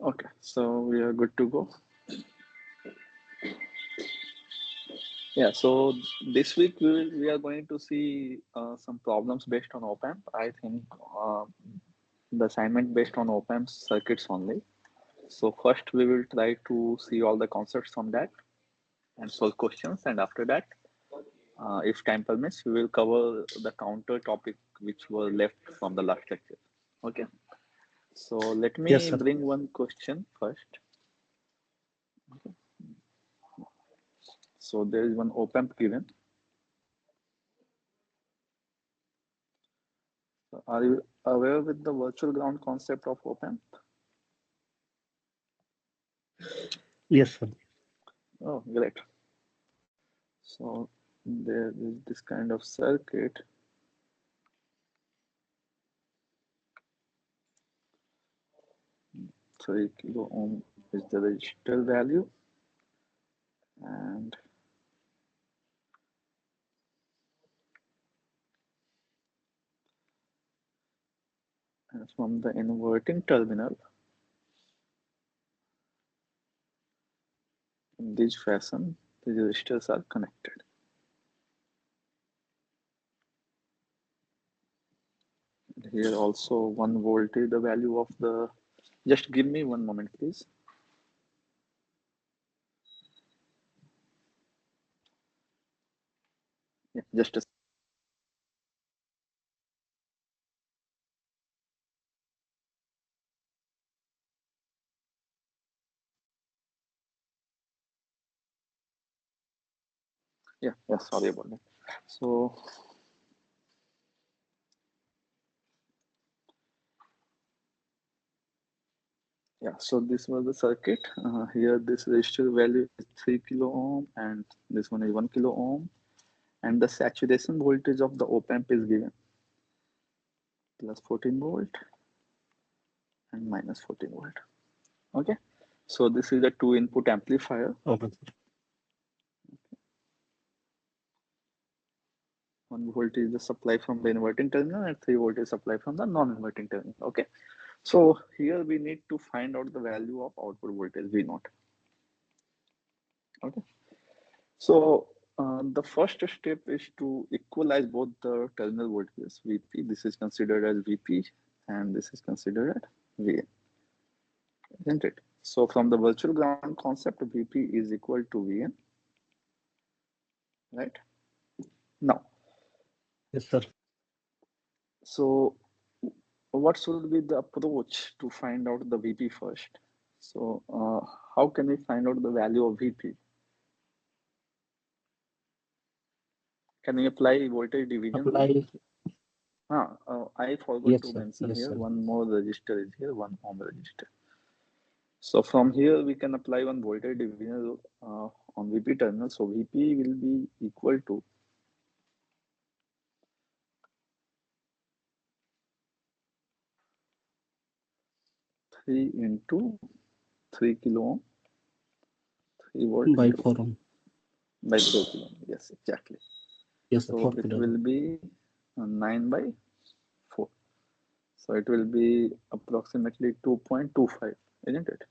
Okay, so we are good to go. Yeah, so this week we are going to see some problems based on op-amp. I think the assignment based on op-amp circuits only. So first we will try to see all the concepts on that and solve questions, and after that, if time permits, we will cover the counter topic which were left from the last lecture. Okay, so let Yes, me sir. bring one question first. So there is one op-amp given. So are you aware with the virtual ground concept of op-amp? Yes, sir. Oh, great. So there is this kind of circuit. So 3 kilo ohm is the resistor value, and from the inverting terminal, in this fashion, the resistors are connected. Here also 1 volt is the value of the. Just give me one moment, please. Yeah, just a. Yeah, sorry about that. So yeah, so this was the circuit. Here this resistor value is 3 kilo ohm, and this one is 1 kilo ohm, and the saturation voltage of the op-amp is given plus 14 volt and minus 14 volt. Okay, so this is a 2-input amplifier. Okay, sir. 1 volt is the supply from the inverting terminal, and 3 volt is supply from the non-inverting terminal. Okay, so here we need to find out the value of output voltage V0. Okay, so the first step is to equalize both the terminal voltages. VP, this is considered as VP, and this is considered as VN, isn't it? So from the virtual ground concept, VP is equal to VN, right? Now, Yes, sir. so what should be the approach to find out the VP first? So how can we find out the value of VP? Can we apply voltage division rule? Apply. I forgot Yes, to sir. mention Yes, here, sir. one more resistor is here, 1 ohm resistor. So from here we can apply one voltage division rule on VP terminal. So VP will be equal to three into 3 kilo ohm, 3 volt By into 4 ohm. by 4 kilo ohm. Yes, exactly. Yes, sir. So 4 it kilo will ohm. be 9 by 4. So it will be approximately 2.25, isn't it?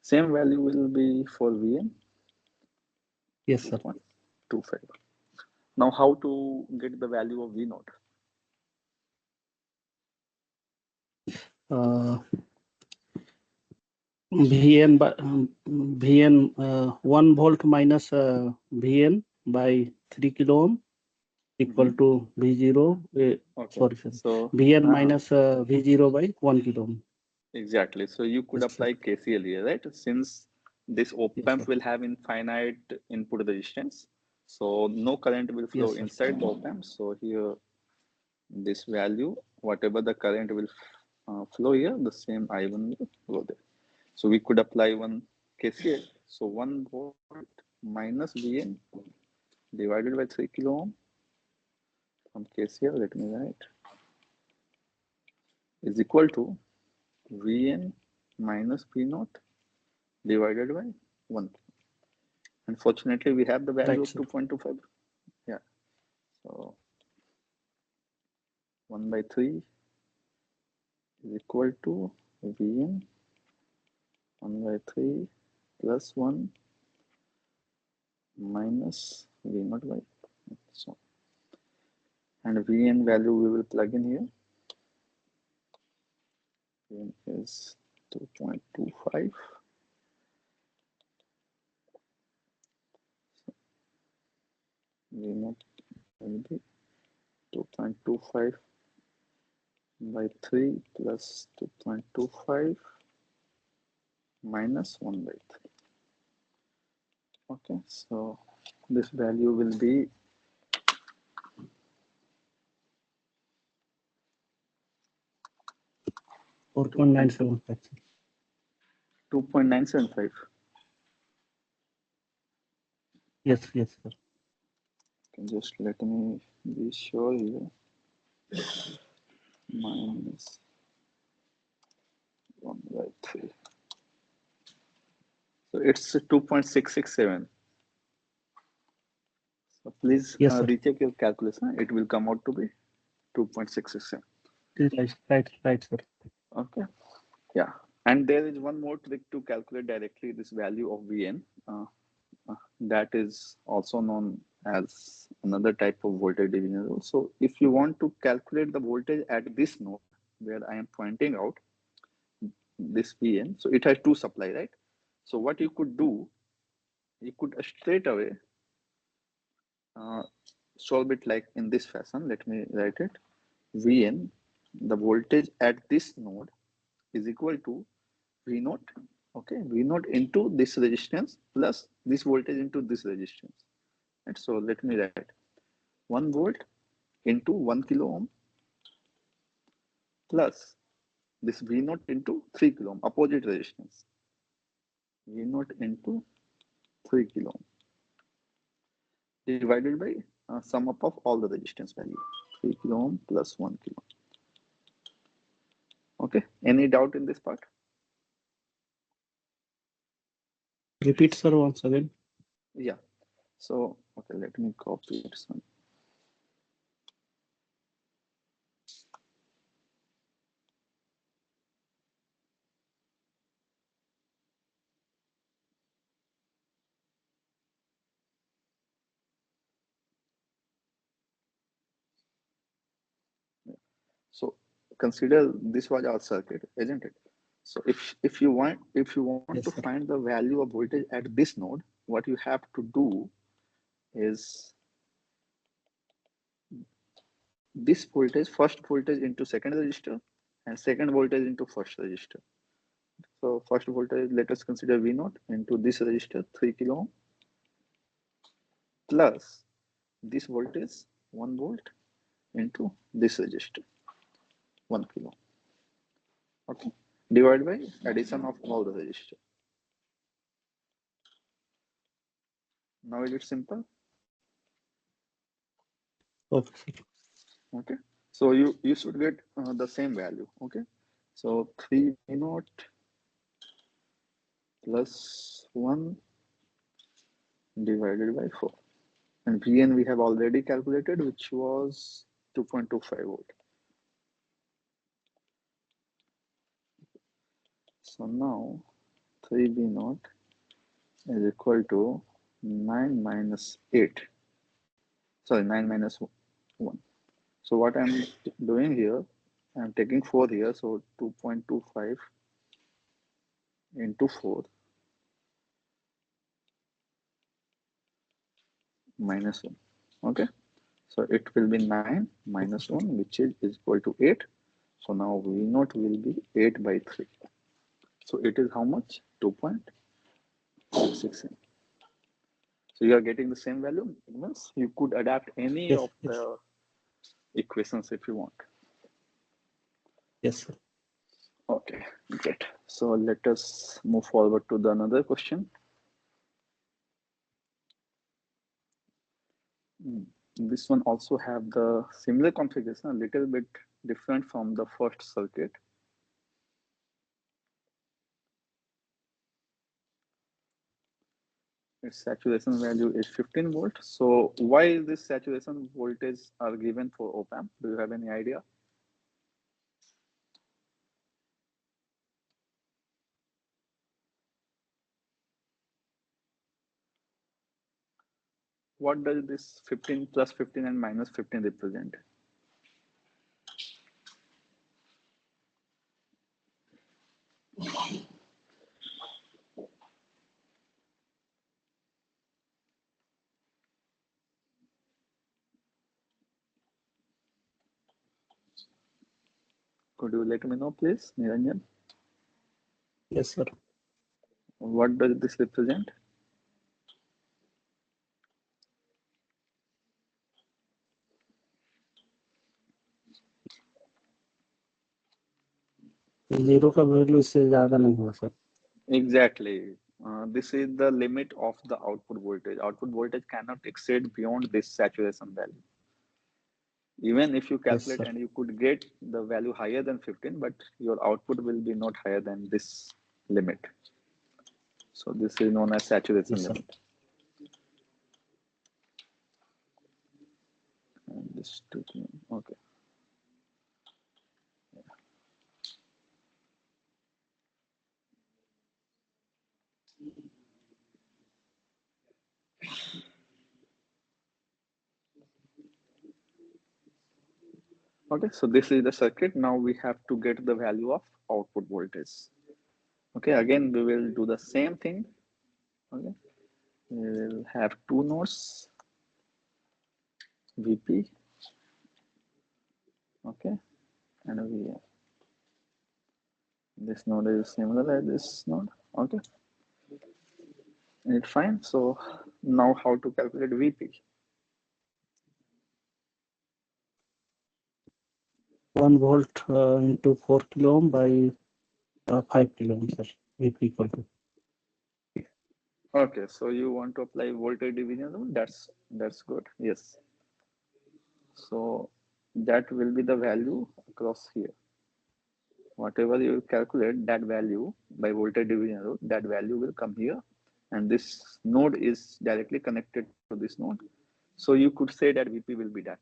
Same value will be for VM, Yes, sir. 2.25. Now, how to get the value of V naught? Uh, VN by VN 1 volt minus VN by 3 kilo ohm equal to V0. Okay, Sorry, sir. so VN minus V0 by 1 kilo ohm. exactly. So you could Yes, sir. apply KCL here, right? Since this Yes, op-amp sir. will have infinite input resistance, so no current will flow Yes, sir. inside the op-amp. So here, this value, whatever the current will flow here, the same I1 will go there. So we could apply one KCL. So 1 volt minus VN divided by 3 kilo ohm from KCL, let me write, is equal to Vn minus P naught divided by 1. Unfortunately, we have the value Right, of sir. 2.25. Yeah. So 1 by 3 is equal to Vn 1 by 3 plus 1 minus V0 by so, and Vn value we will plug in here. Vn is 2.25. V0 will be 2.25 by 3 plus 2.25 minus 1 by 3. Okay, so this value will be 4.975. 2.975. Yes, yes, sir. Okay, just let me be sure here. Minus 1 by 3. So it's 2.667. So please Yes, sir. recheck your calculation. It will come out to be 2.667. Right, sir. Okay. Yeah. And there is one more trick to calculate directly this value of Vn. That is also known as another type of voltage division rule. So if you want to calculate the voltage at this node where I am pointing out this Vn, so it has two supply, right? So what you could do, you could straight away solve it like in this fashion. Let me write it. Vn, the voltage at this node is equal to V0, okay, V0 into this resistance plus this voltage into this resistance. Right? So let me write 1 volt into 1 kilo ohm plus this V0 into 3 kilo ohm, opposite resistance. V0 into 3 kilo ohm divided by sum up of all the resistance value. 3 kilo ohm plus 1 kilo. Okay, any doubt in this part? Repeat, sir, once again. Yeah. So, okay, let me copy it. Some. So consider this was our circuit, isn't it? So if you want Yes, to sir. find the value of voltage at this node, what you have to do is this voltage, first voltage into second resistor, and second voltage into first resistor. So first voltage, let us consider V0 into this resistor 3 kilo ohm plus this voltage 1 volt into this resistor 1 kilo. Okay, divided by addition of all the resistors. Now is it simple? Okay, sir. Okay, so you should get the same value. Okay, so 3 V0 plus 1 divided by 4, and Vn we have already calculated, which was 2.25 volt. So now 3 V0 is equal to 9 minus 8. Sorry, 9 minus 1. So what I'm doing here, I'm taking 4 here, so 2.25 into 4 minus 1. Okay, so it will be 9 minus 1, which is equal to 8. So now V0 will be 8 by 3. So it is how much? 2.6. So you are getting the same value. Means you could adapt any Yes, of yes, the equations if you want. yes, sir. Okay, great. So let us move forward to the another question. This one also have the similar configuration, a little bit different from the first circuit. Its saturation value is 15 volt. So why this saturation voltage are given for op amp? Do you have any idea? what does this 15 plus 15 and minus 15 represent? Could you let me know, please, Niranjan? Yes, sir. What does this represent? Zero का value इससे ज्यादा नहीं होगा sir. Exactly. This is the limit of the output voltage. Output voltage cannot exceed beyond this saturation value. Even if you calculate sir. and you could get the value higher than 15, but your output will be not higher than this limit. So this is known as saturation Yes, sir. limit. And this okay. Okay, so this is the circuit. Now we have to get the value of output voltage. Okay, again we will do the same thing. Okay, we will have two nodes, VP, okay, and VN. This node is similar as this node, okay. It's fine. So now how to calculate VP? 1 volt into 4 kilo ohm by 5 kilo ohm, sir. VP equal to. Okay, so you want to apply voltage division rule? That's good. Yes. So that will be the value across here. Whatever you calculate that value by voltage division rule, that value will come here, and this node is directly connected to this node. So you could say that VP will be that.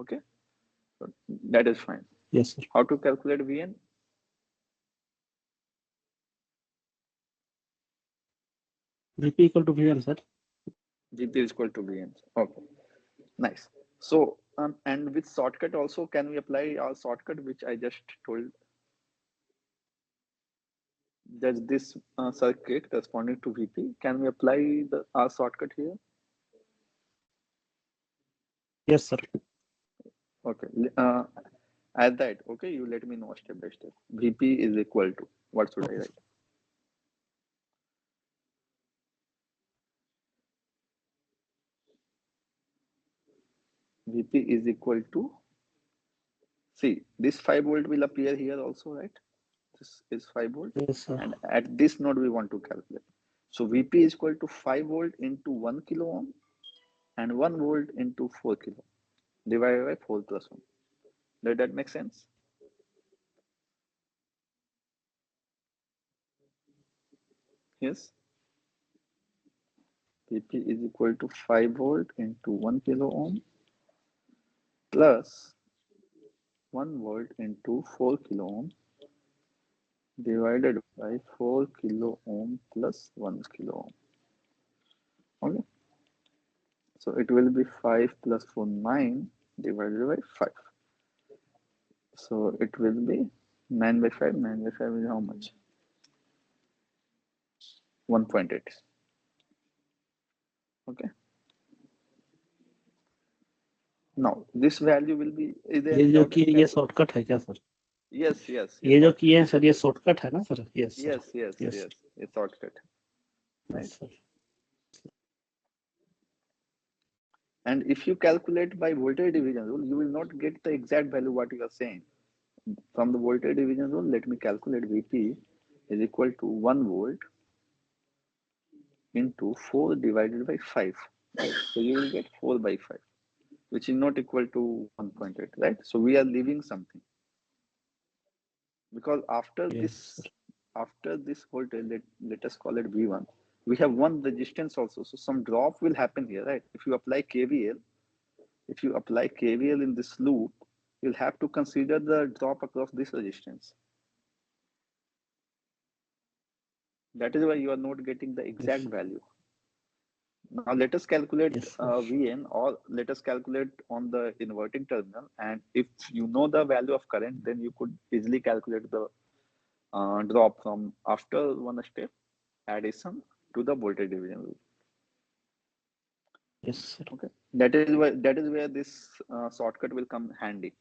Okay, so that is fine. Yes, sir. How to calculate VN? VP equal to VN, sir. VP is equal to VN. Okay, nice. So and with shortcut also, can we apply our shortcut which I just told? There's this circuit corresponding to VP. Can we apply our shortcut here? Yes, sir. Okay. As that, okay, you let me know step by step. VP is equal to, what should I write? VP is equal to, see, this 5 volt will appear here also, right? This is 5 volt. Yes, sir. And at this node, we want to calculate. So VP is equal to 5 volt into 1 kilo ohm and 1 volt into 4 kilo divided by 4 plus 1. Does that make sense? Yes. VP is equal to 5 volt into 1 kilo ohm plus 1 volt into 4 kilo ohm divided by 4 kilo ohm plus 1 kilo ohm. Okay. So it will be 5 plus 4, 9 divided by 5. So it will be 9 by 5. 9 by 5 is how much? 1.8. Okay. Now this value will be, is there ये any जो doubt? कि ये shortcut है क्या sir? Yes, yes. ये जो किए हैं सर ये शॉर्टकट है ना sir? Yes, sir. Yes, yes, Yes. yes. It's shortcut. Right. Yes, sir. And if you calculate by voltage division rule, you will not get the exact value what you are saying. From the voltage division rule, let me calculate VP is equal to 1 volt into 4 divided by 5. Right? So you will get 4 by 5, which is not equal to 1.8, right? So we are leaving something. Because after Yes, this voltage, let us call it V1, we have one resistance also. So some drop will happen here, right? If you apply KVL, in this loop, you'll have to consider the drop across this resistance. That is why you are not getting the exact Yes. value. Now let us calculate Yes, sir. Vn, or let us calculate on the inverting terminal. And if you know the value of current, then you could easily calculate the drop from after one step addition to the voltage division rule. Yes, sir. Okay, that is where this shortcut will come handy.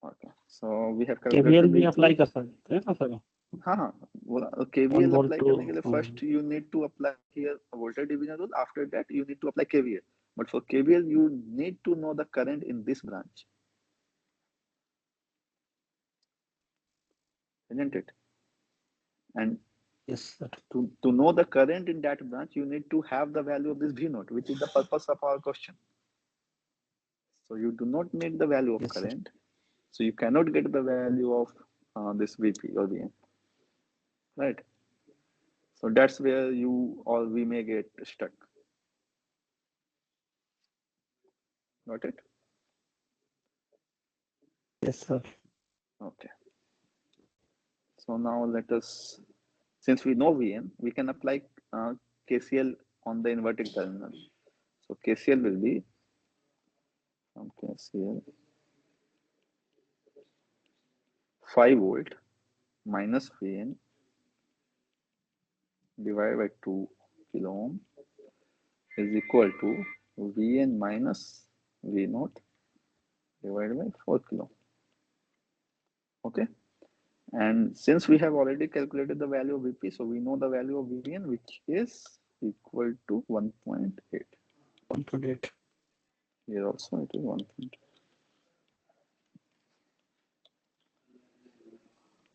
Okay, so we have KVL calculated भी apply V2. कर सकते हैं ना sir? हाँ, बोला 1 KVL volt apply to करने के लिए first you need to apply here voltage division rule. After that you need to apply KVL. But for KVL you need to know the current in this branch, isn't it? And yes sir. to know the current in that branch, you need to have the value of this V naught, which is the purpose of our question. So you do not need the value of Yes sir. current. So you cannot get the value of this VP or VM, right? So that's where you or we may get stuck. Got it? Yes sir. Okay. So now let us, since we know Vn, we can apply KCL on the inverting terminal. So KCL will be KCL 5 volt minus Vn divided by 2 kilo ohm is equal to Vn minus V naught divided by 4 kilo. Okay. And since we have already calculated the value of Vp, so we know the value of Vn, which is equal to 1.8. 1.8. Here also it is 1.8.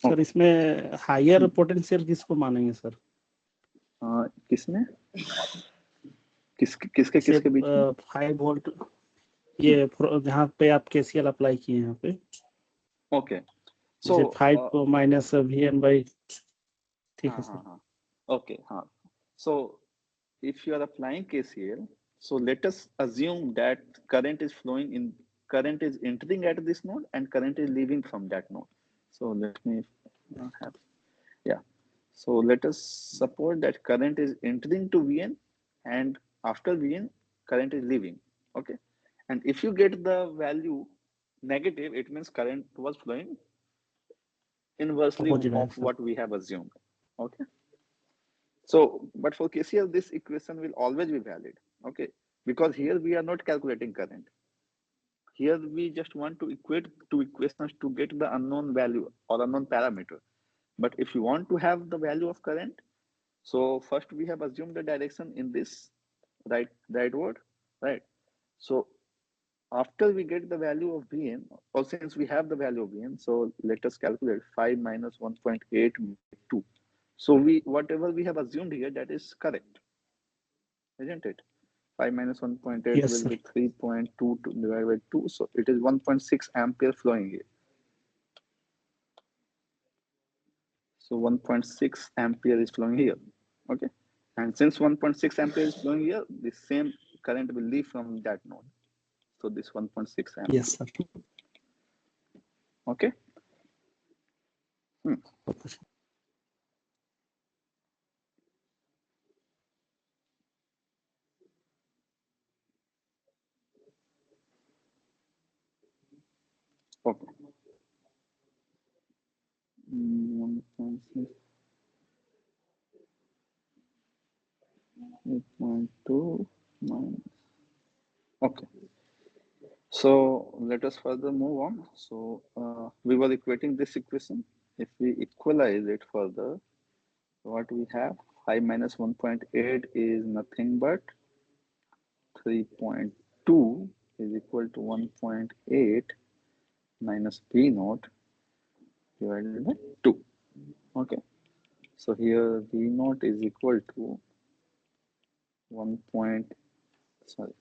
Sir इसमें higher potential किसको मानेंगे sir? किसमें किसके किसके बीच में? 5 volt ये जहाँ पे आप केसीएल अप्लाई किए हैं यहाँ पे. Okay, so 5 minus VN by, ठीक है सर. ओके, हाँ. So if you are applying KCL, so let us assume that current is entering at this node and current is leaving from that node. So let me have, yeah. So let us suppose that current is entering to Vn, and after Vn, current is leaving. Okay. And if you get the value negative, it means current was flowing inversely of what we have assumed. Okay. So, but for KCL, this equation will always be valid. Okay. Because here we are not calculating current. Here we just want to equate two equations to get the unknown value or unknown parameter. But if you want to have the value of current, so first we have assumed the direction in this rightward, right? So after we get the value of Vn, or since we have the value of Vn, so let us calculate 5 minus 1.8 by 2. So whatever we have assumed here, that is correct, isn't it? 5 minus 1.8 yes, will sir. be 3.2 divided by 2. So it is 1.6 ampere flowing here. So 1.6 ampere is flowing here. Okay. And since 1.6 ampere is flowing here, the same current will leave from that node. So this 1.6 ampere. Yes, sir. Okay. Okay. 1.6. 8.2 minus. Okay. So let us further move on. So we were equating this equation. If we equalize it further, what we have, 5 minus 1.8 is nothing but 3.2 is equal to 1.8 minus P naught divided by 2. Okay. So here V naught is equal to 1. Sorry.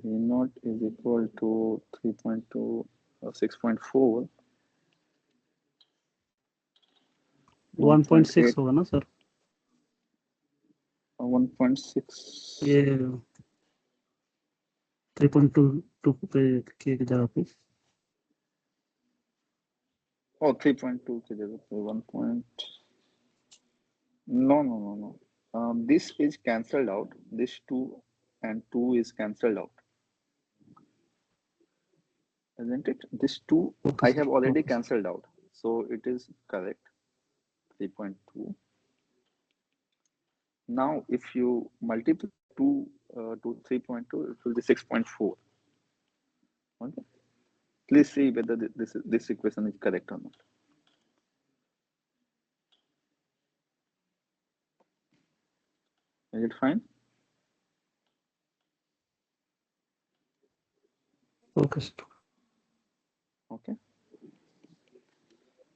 V naught is equal to 3.2 or 6.4. 1.6 होगा ना sir? 1.6 ये 3.2 पे की जगह पे. Oh, 3.2 की जगह पे 1. No. This is cancelled out. This 2 and 2 is cancelled out, isn't it? This 2 Okay, I sir. have already Okay, sir. cancelled out. So it is correct, 3.2. Now, if you multiply 2 to 3.2, it will be 6.4. Okay. Please see whether this equation is correct or not. Is it fine? Okay, sir. Okay.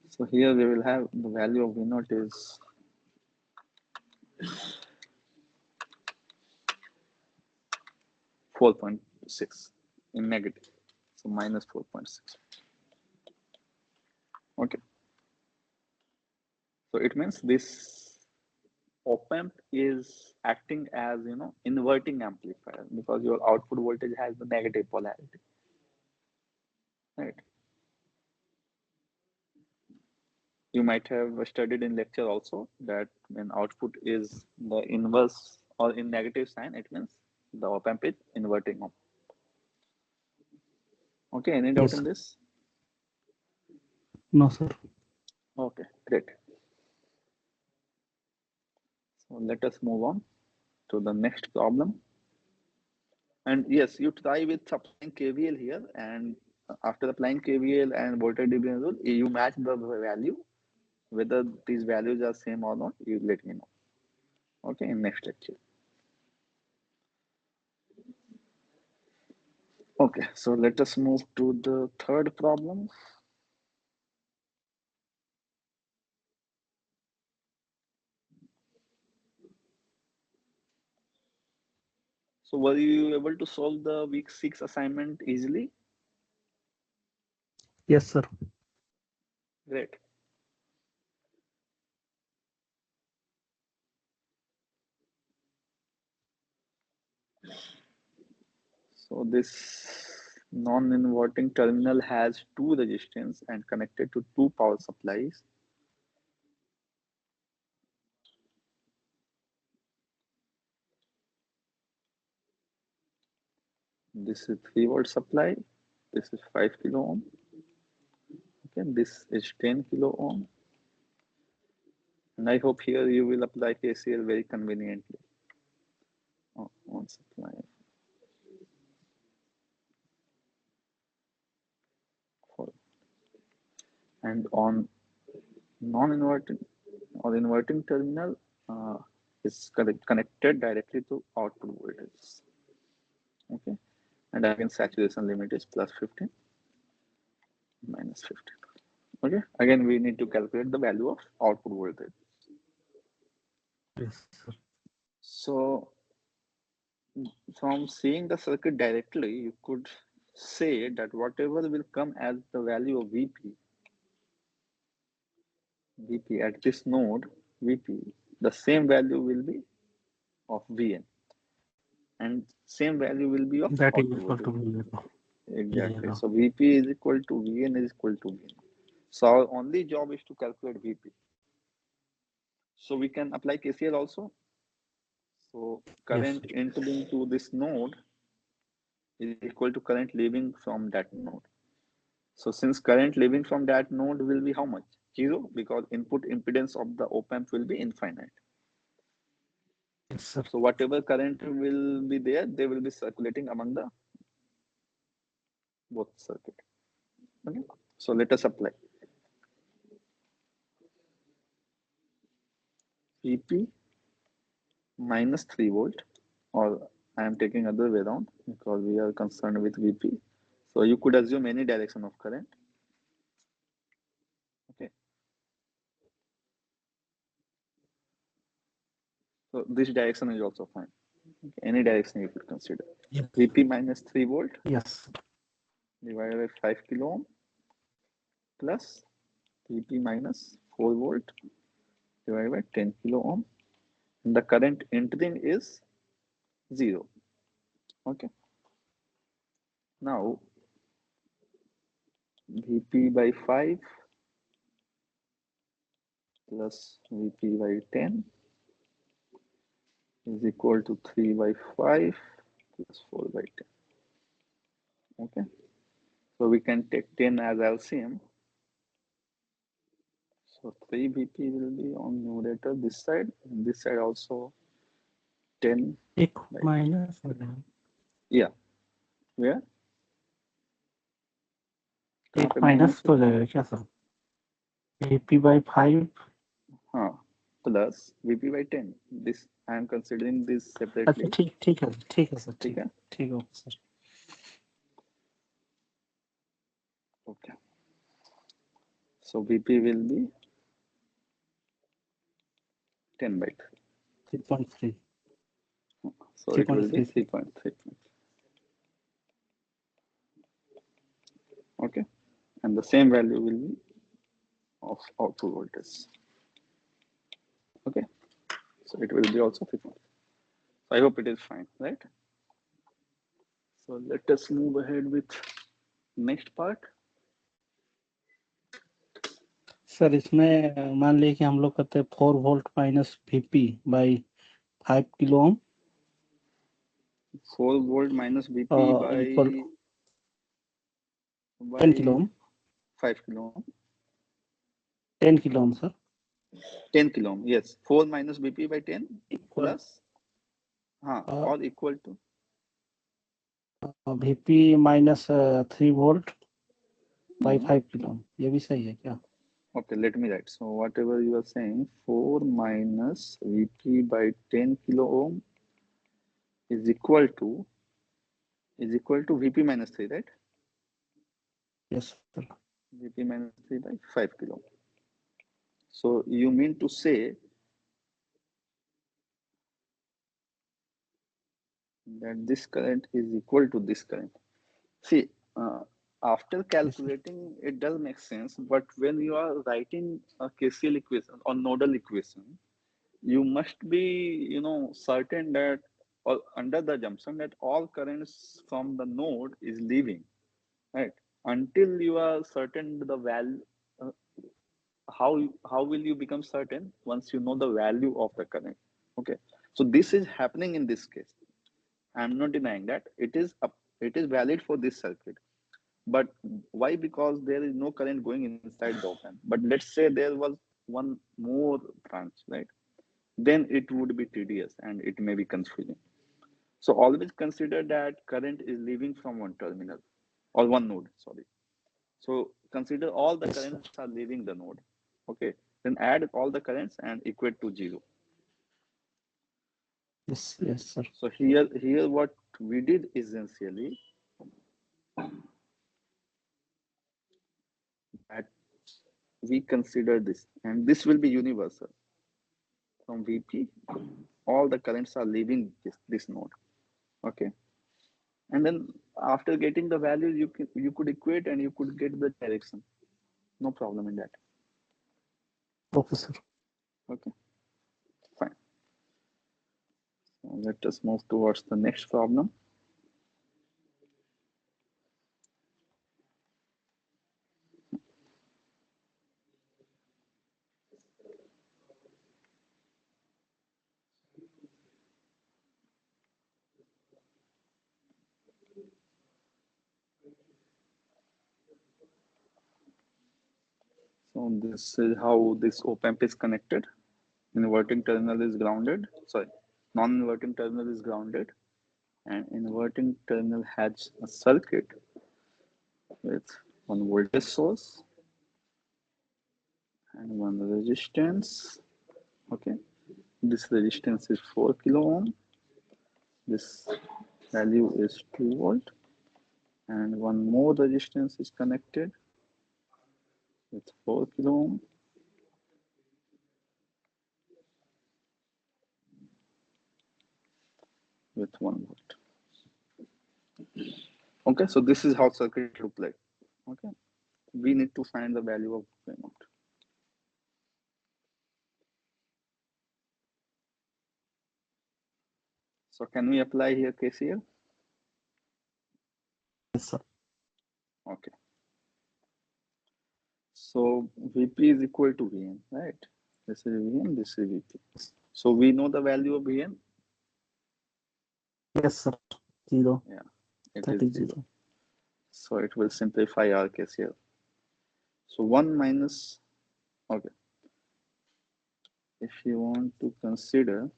So here we will have the value of V naught is 4.6 in negative. So minus 4.6. Okay. So it means this op-amp is acting as, inverting amplifier because your output voltage has the negative polarity, right? You might have studied in lecture also that when output is the inverse or in negative sign, it means the op-amp is inverting on. Okay, any doubt Yes, in sir. this? No, sir. Okay, great. So let us move on to the next problem. And yes, you try with applying KVL here, and after applying KVL and voltage division rule, you match the value. Whether these values are same or not, you let me know. Okay, in next lecture. Okay, so let us move to the third problem. So were you able to solve the week 6 assignment easily? Yes, sir. Great. So this non-inverting terminal has two resistance and connected to two power supplies. This is 3-volt supply. This is 5 kilo ohm. Okay, this is 10 kilo ohm. And I hope here you will apply KCL very conveniently. On supply. And on non-inverting or inverting terminal is connected directly to output voltage. Okay, and again saturation limit is plus 15 minus 15. Okay, again we need to calculate the value of output voltage. Yes, sir. So from seeing the circuit directly, you could say that whatever will come as the value of VP at this node, VP, the same value will be of VN, and same value will be of That is output equal to voltage. VN. Exactly. VN. So VP is equal to VN is equal to VN. So our only job is to calculate VP. So we can apply KCL also. So Yes, current sir. entering to this node is equal to current leaving from that node. So since current leaving from that node will be how much? 0, because input impedance of the op-amp will be infinite. Yes, sir. So whatever current will be there, they will be circulating among the both circuit. Okay. So let us apply. VP minus 3 volt, or I am taking other way around because we are concerned with VP. So you could assume any direction of current. Okay. So this direction is also fine. Okay. Any direction you could consider. Yes. VP minus 3 volt Yes. divided by 5 kilo ohm plus VP minus 4 volt divided by 10 kilo ohm. And the current entering is 0. Okay. Now VP by 5 plus VP by 10 is equal to 3 by 5 plus 4 by 10. Okay, so we can take 10 as LCM. So 3 Vp will be on numerator this side, and this side also 10 by minus yeah, where एक minus तो जाएगा क्या sir? Vp by 5 हाँ plus Vp by 10. This I am considering this अच्छा separately. ठीक है sir, ठीक है, ठीक है sir. okay. So Vp will be 10 by 3. 3.3. So it will be 3.3. Okay, and the same value will be of output voltage. Okay, so it will be also 3.3. So I hope it is fine, right? So let us move ahead with next part. Sir इसमें मान लीजिए कि हम लोग करते हैं 4 volt minus Vp by 5 kilo ohm. 4 volt minus Vp by equal 10 kilo ohm. 5 kilo ohm. 10 kilo ohm sir. 10 kilo ohm, yes. 4 minus Vp by 10 equal plus or equal to Vp minus 3 volt by 5 kilo ohm. ये भी सही है क्या? Okay, let me write. So whatever you are saying, 4 minus Vp by 10 kilo ohm is equal to Vp minus 3, right? Yes sir. Vp minus 3 by 5 kilo ohm. So you mean to say that this current is equal to this current. See, after calculating, it does make sense, but when you are writing a KCL equation or nodal equation, you must be, certain that, or under the assumption that all currents from the node is leaving, right? Until you are certain the value, how will you become certain once you know the value of the current? Okay, so this is happening in this case. I'm not denying that it is valid for this circuit, but why? Because there is no current going inside the op-amp. But let's say there was one more branch, right? Then it would be tedious and it may be confusing. So always consider that current is leaving from one terminal or one node, sorry. So consider all the currents are leaving the node. Okay, then add all the currents and equate to 0. Yes sir. So here what we did essentially that we consider this, and this will be universal. From Vp, all the currents are leaving this node. Okay, and then after getting the values, you could equate and you could get the direction. No problem in that. Okay sir. Okay, fine. So let us move towards the next problem. So this is how this op-amp is connected. Inverting terminal is grounded. Sorry, non-inverting terminal is grounded, and inverting terminal has a circuit with one voltage source and one resistance. Okay, this resistance is 4 kilo ohm. This value is 2 volt, and one more resistance is connected with 4 kilo ohm. With 1 volt. Okay, so this is how circuit look like. Okay, we need to find the value of V0. So can we apply here KCL? Yes sir. Okay. So Vp is equal to Vn, right? This is Vn, this is Vp. So we know the value of Vn. Yes, sir. 0. Yeah, it That is is 0. 0. So it will simplify our case here. So 1 minus, okay, if you want to consider,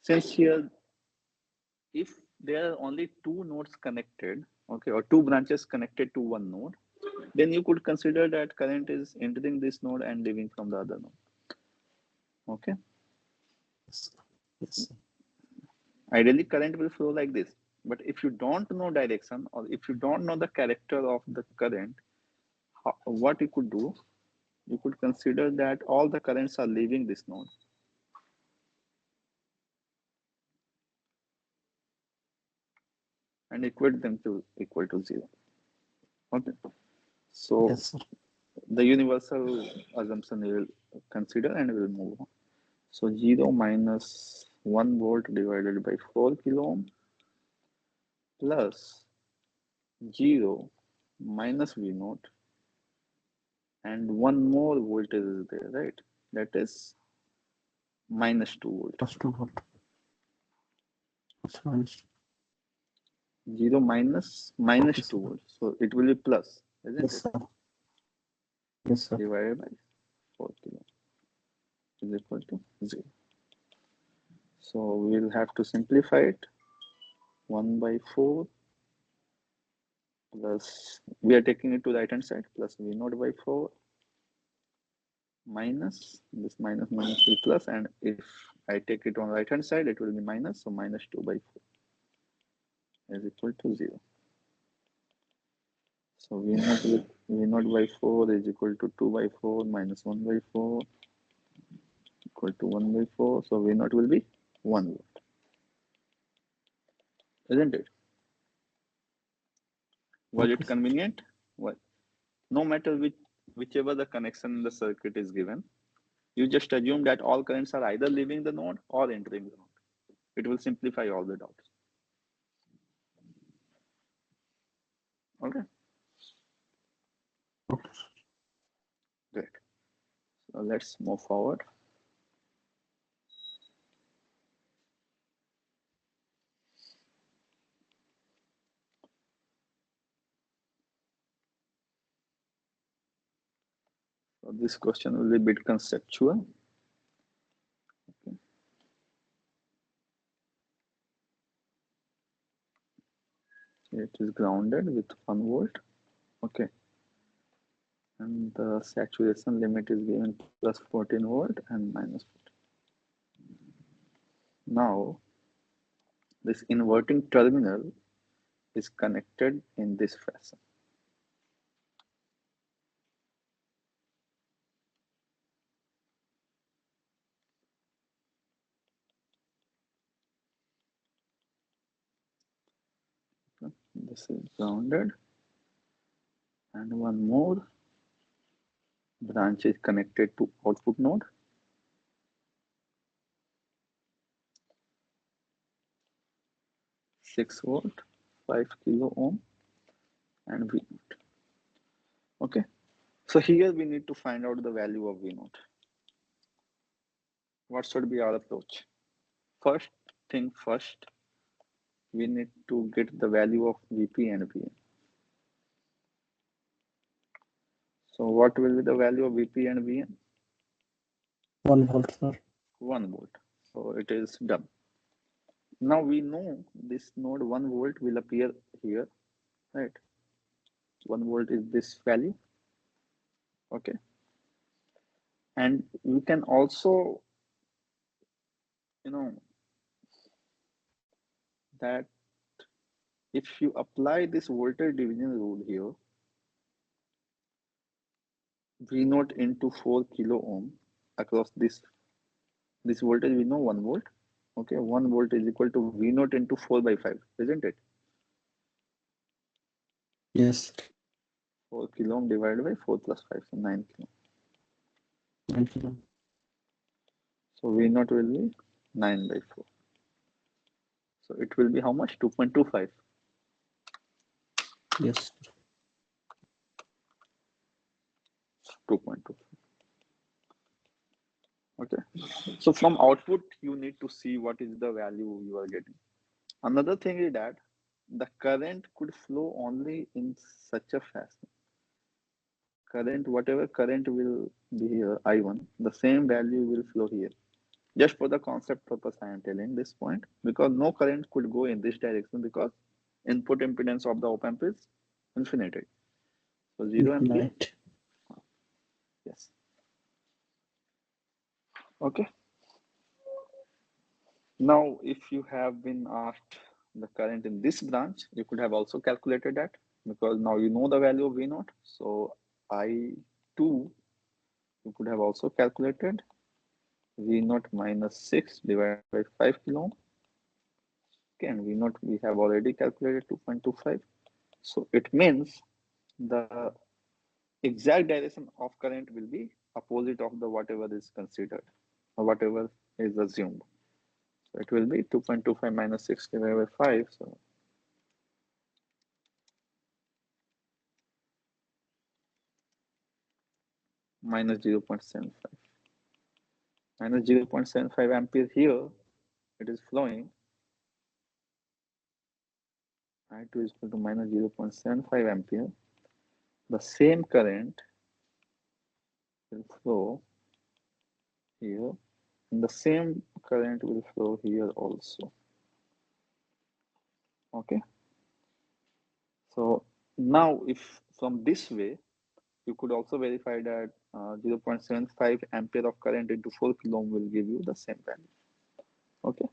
since here, if there are only two nodes connected, okay, or two branches connected to one node, then you could consider that current is entering this node and leaving from the other node. Okay. Yes, sir. Yes, sir. Ideally, current will flow like this. But if you don't know direction or if you don't know the character of the current, what you could do, you could consider that all the currents are leaving this node. And equate them to equal to 0. Okay. So Yes, sir. the universal assumption we will consider and we will move on. So 0 minus 1 volt divided by 4 kilo ohm plus 0 minus V naught and one more voltage is there, right? That is minus 2 volt. Plus 2 volt. That's minus. 0 minus Okay, 2 sir. volt. So it will be plus, isn't Yes, it? sir. Yes, sir. Divided by 4 kilo is equal to 0. So we'll have to simplify it. 1 by 4 plus, we are taking it to the right hand side, plus V naught by 4 minus, this minus minus will plus, and if I take it on right hand side, it will be minus, so minus 2 by 4 is equal to 0. So V naught by 4 is equal to 2 by 4 minus 1 by 4 equal to 1 by 4. So V naught will be 1 volt, isn't it? Was Okay, it sir. convenient? What? No matter whichever the connection in the circuit is given, you just assume that all currents are either leaving the node or entering the node. It will simplify all the doubts. Okay, Okay. great. So let's move forward. So this question will be a bit conceptual. Okay. It is grounded with 1 volt. Okay. And the saturation limit is given plus 14 volt and minus 14. Now, this inverting terminal is connected in this fashion. This is grounded, and one more branch is connected to output node. Six volt, 5 kilo ohm, and V naught. Okay, so here we need to find out the value of V naught. What should be our approach? First thing first, we need to get the value of Vp and Vn. So what will be the value of Vp and Vn? 1 volt, sir. 1 volt. So it is done. Now we know this node 1 volt will appear here, right? 1 volt is this value. Okay. And we can also, that if you apply this voltage division rule here, V naught into 4 kilo ohm across this voltage, we know 1 volt. Okay, 1 volt is equal to V naught into 4 by 5, isn't it? Yes. 4 kilo ohm divided by 4 plus 5, so 9 kilo. 9 kilo. So V naught will be 9 by 4. So it will be how much? 2.25. Yes. 2.25. Okay. So from output, you need to see what is the value you are getting. Another thing is that the current could flow only in such a fashion. Current, whatever current will be here, I1, the same value will flow here. Just for the concept purpose, I am telling this point because no current could go in this direction because input impedance of the op amp is infinity. So 0 ampere. Right. Yes. Okay. Now, if you have been asked the current in this branch, you could have also calculated that because now you know the value of V naught. So I2, you could have also calculated V naught minus 6 divided by 5 kilo ohm. Okay, and V naught we have already calculated 2.25. So it means the exact direction of current will be opposite of the whatever is considered or whatever is assumed. So it will be 2.25 minus 6 divided by 5. So minus 0.75. Minus 0.75 ampere here, it is flowing. I2 is equal to minus 0.75 ampere. The same current will flow here, and the same current will flow here also. Okay. So now, if from this way, you could also verify that 0.75 ampere of current into 4 kilo ohm will give you the same value. Okay.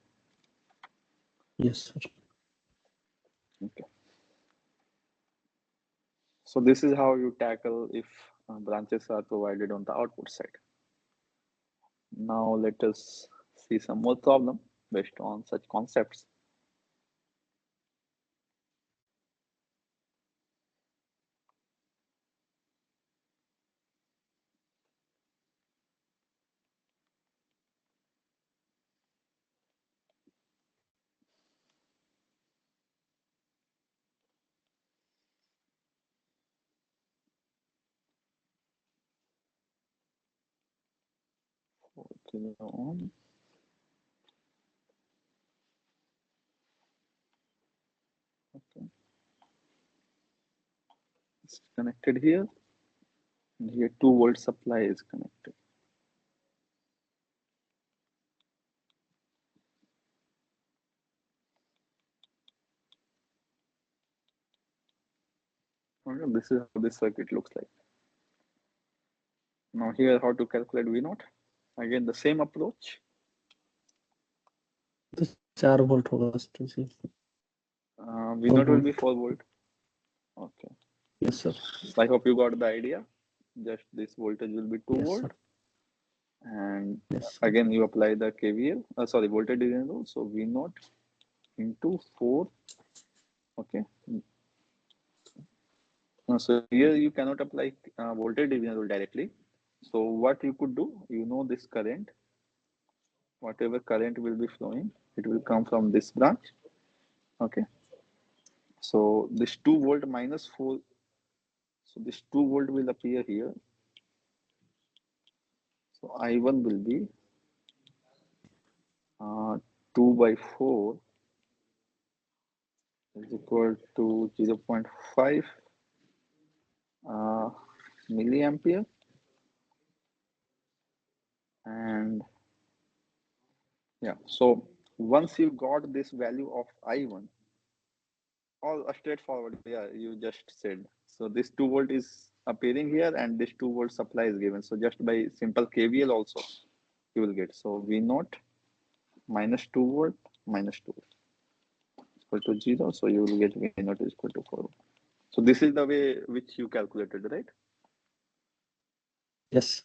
Yes, sir. Okay. So this is how you tackle if branches are provided on the output side. Now let us see some more problem based on such concepts. Kilo ohm. Okay. It's connected here, and here 2-volt supply is connected. Okay, this is how this circuit looks like. Now here how to calculate V naught. Again the same approach. तो 4 volt होगा तो जी V naught will be 4 volt. Okay. Yes, sir. So I hope you got the idea. Just this voltage will be 2 Yes, volt. sir. And Yes, sir. again you apply the KVL, sorry, voltage division rule. So V naught into 4. Okay. So here you cannot apply voltage division rule directly. So what you could do, you know this current, whatever current will be flowing, it will come from this branch. Okay. So this 2 volt minus 4. So this 2 volt will appear here. So I1 will be 2 by 4 is equal to 0.5 milliampere, and yeah, so once you got this value of I1, all straightforward, yeah, you just said. So this 2 volt is appearing here and this 2 volt supply is given. So just by simple KVL also you will get. So V naught minus 2 volt minus 2 volt equal to 0. So you will get V naught is equal to 4 volt. So this is the way which you calculated, right? Yes.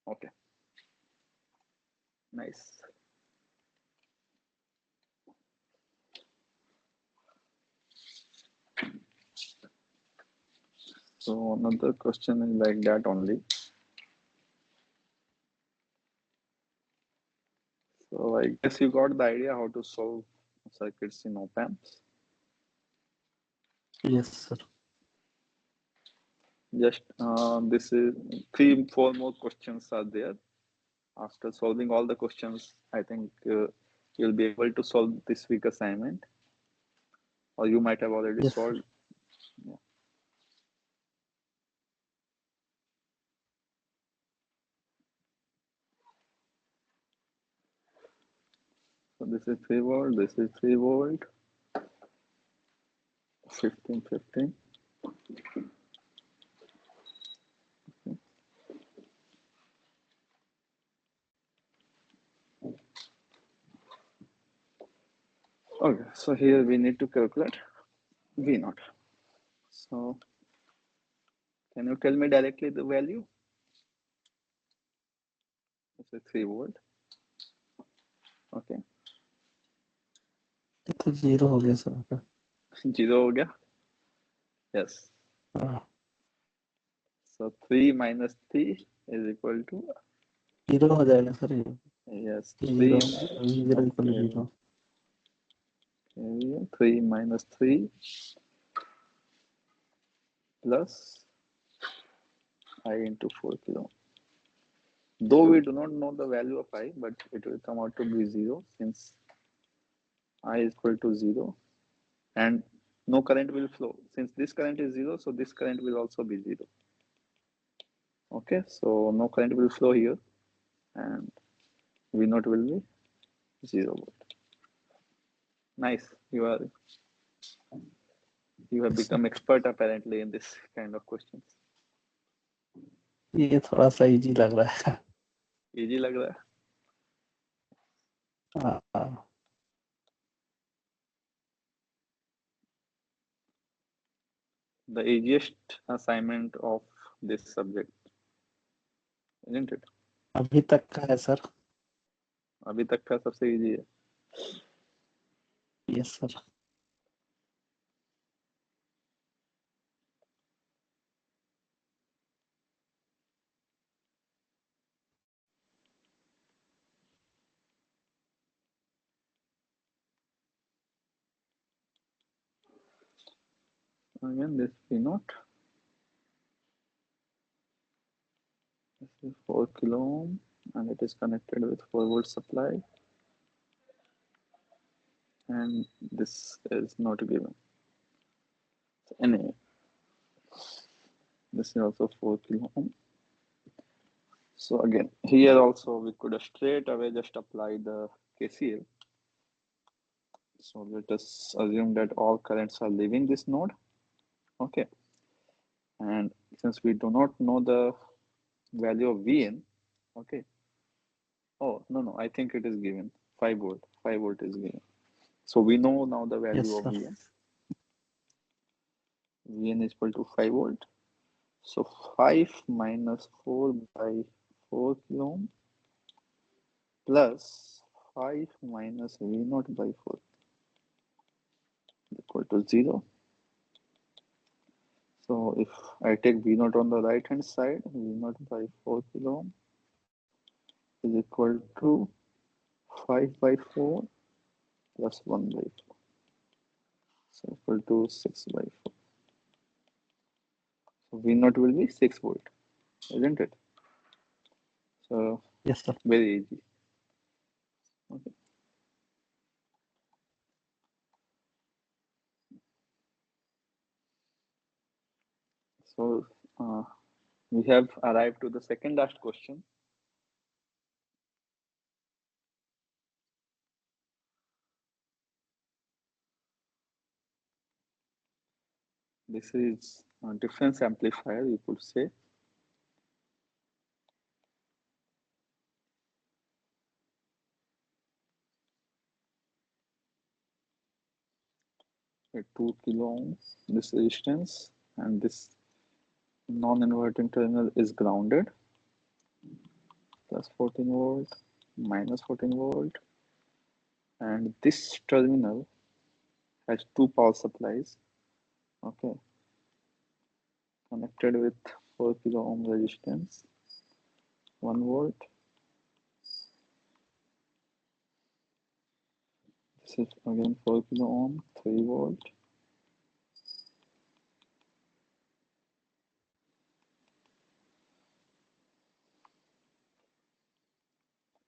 Okay. Nice. So another question is like that only. So I guess you got the idea how to solve circuits in op amps. Yes, sir. Just this is 3-4 more questions are there. After solving all the questions, I think you'll be able to solve this week assignment, or you might have already Yes, solved. Yeah. So this is 3 volt, this is 3 volt, 15, 15. Okay, so here we need to calculate V naught. So can you tell me directly the value? This is 3 volt. Okay. ये तो 0 हो गया sir. 0 हो गया? Yes. So 3 minus 3 is equal to 0 हो जाएगा sir ये. yes 0 3 0 equal to 0. 3 minus 3 plus I into 4 kilo. Though we do not know the value of I, but it will come out to be 0 since I is equal to 0 and no current will flow. Since this current is 0, so this current will also be 0. Okay, so no current will flow here and V naught will be 0 volt. Nice. You have become expert apparently in this kind of questions. ये थोड़ा सा easy लग रहा है. Easy लग रहा है? हाँ. The easiest assignment of this subject, isn't it? अभी तक का है सर. अभी तक का सबसे easy है. Yes sir. Again, this V naught. This is 4 kilo ohm and it is connected with 4 volt supply. And this is not given. So anyway, this is also 4 kilo ohm. So again, here also we could straight away just apply the KCL. So let us assume that all currents are leaving this node. Okay. And since we do not know the value of Vn, okay. Oh, no, I think it is given 5 volt. 5 volt is given. So we know now the value Yes of sir. Vn. Vn is equal to 5 volt. So 5 minus 4 by 4 kilo ohm plus 5 minus V naught by 4 equal to 0. So if I take V naught on the right hand side, V naught by 4 kilo ohm is equal to 5 by 4 plus 1 by 4. So equal to 6 by 4. So V naught will be 6 volt, isn't it? So Yes sir. very easy. Okay. So we have arrived to the second last question. This is a difference amplifier, you could say. At 2 kilo ohms, this resistance and this non-inverting terminal is grounded. Plus 14 volt, minus 14 volt, and this terminal has two power supplies. Okay, connected with 4 kilo ohm resistance, 1 volt. This is again 4 kilo ohm, 3 volt.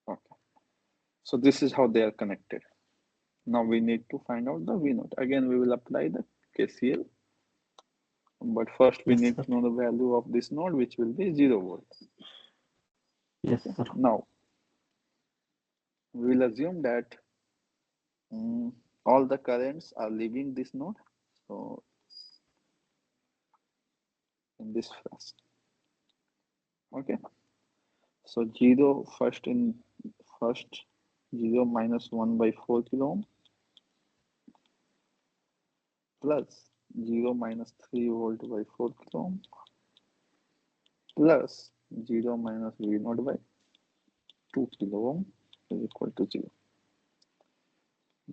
Okay. So this is how they are connected. Now we need to find out the V naught. Again, we will apply the KCL. But first we Yes, need sir. to know the value of this node, which will be 0 volt. Yes, Okay. sir. Now we will assume that all the currents are leaving this node. So in this phase. Okay. So 0 first 0 minus 1 by 4 kilo ohm plus 0 minus 3 volt by 4 kilo ohm plus 0 minus V naught by 2 kilo ohm is equal to 0.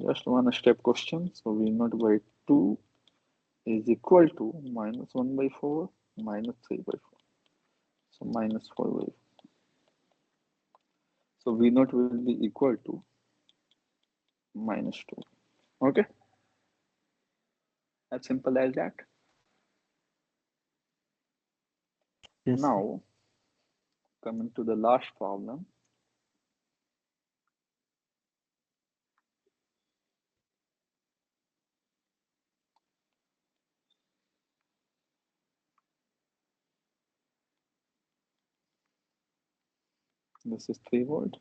Just one step question. So V naught by 2 is equal to minus 1 by 4 minus 3 by 4. So minus 4 by 4. So V naught will be equal to minus 2. Okay. As simple as that. Yes, sir. Now, coming to the last problem. This is 3 volt.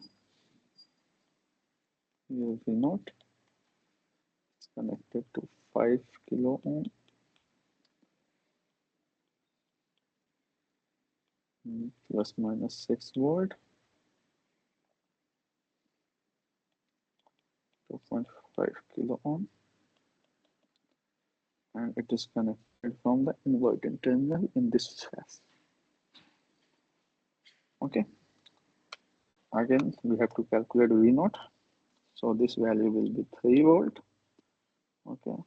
Here V naught is connected to 5 kilo ohm plus minus 6 volt, 2.5 kilo ohm, and it is connected from the inverting terminal in this phase. Okay. Again, we have to calculate V naught. So this value will be 3 volt. Okay.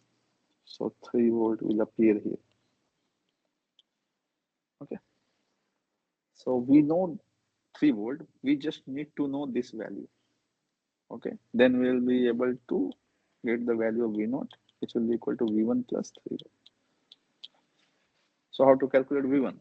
So 3 volt will appear here. Okay. So we know 3 volt. We just need to know this value. Okay. Then we will be able to get the value of V naught, which will be equal to V1 plus 3 volt. So how to calculate V1?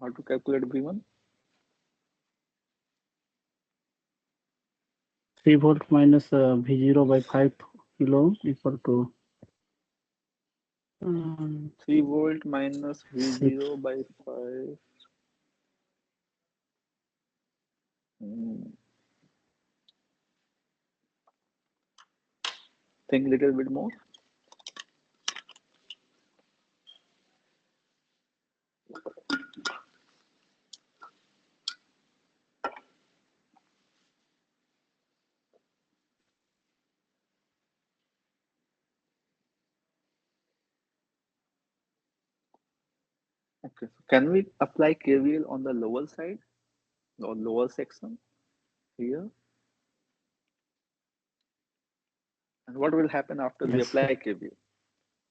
How to calculate V1? 3 volt minus V0 by 5 kilo ohm equal to 3 volt minus 6. V0 by 5. Think little bit more. Okay, so can we apply KVL on the lower side or lower section here? And what will happen after we Yes, sir. apply KVL?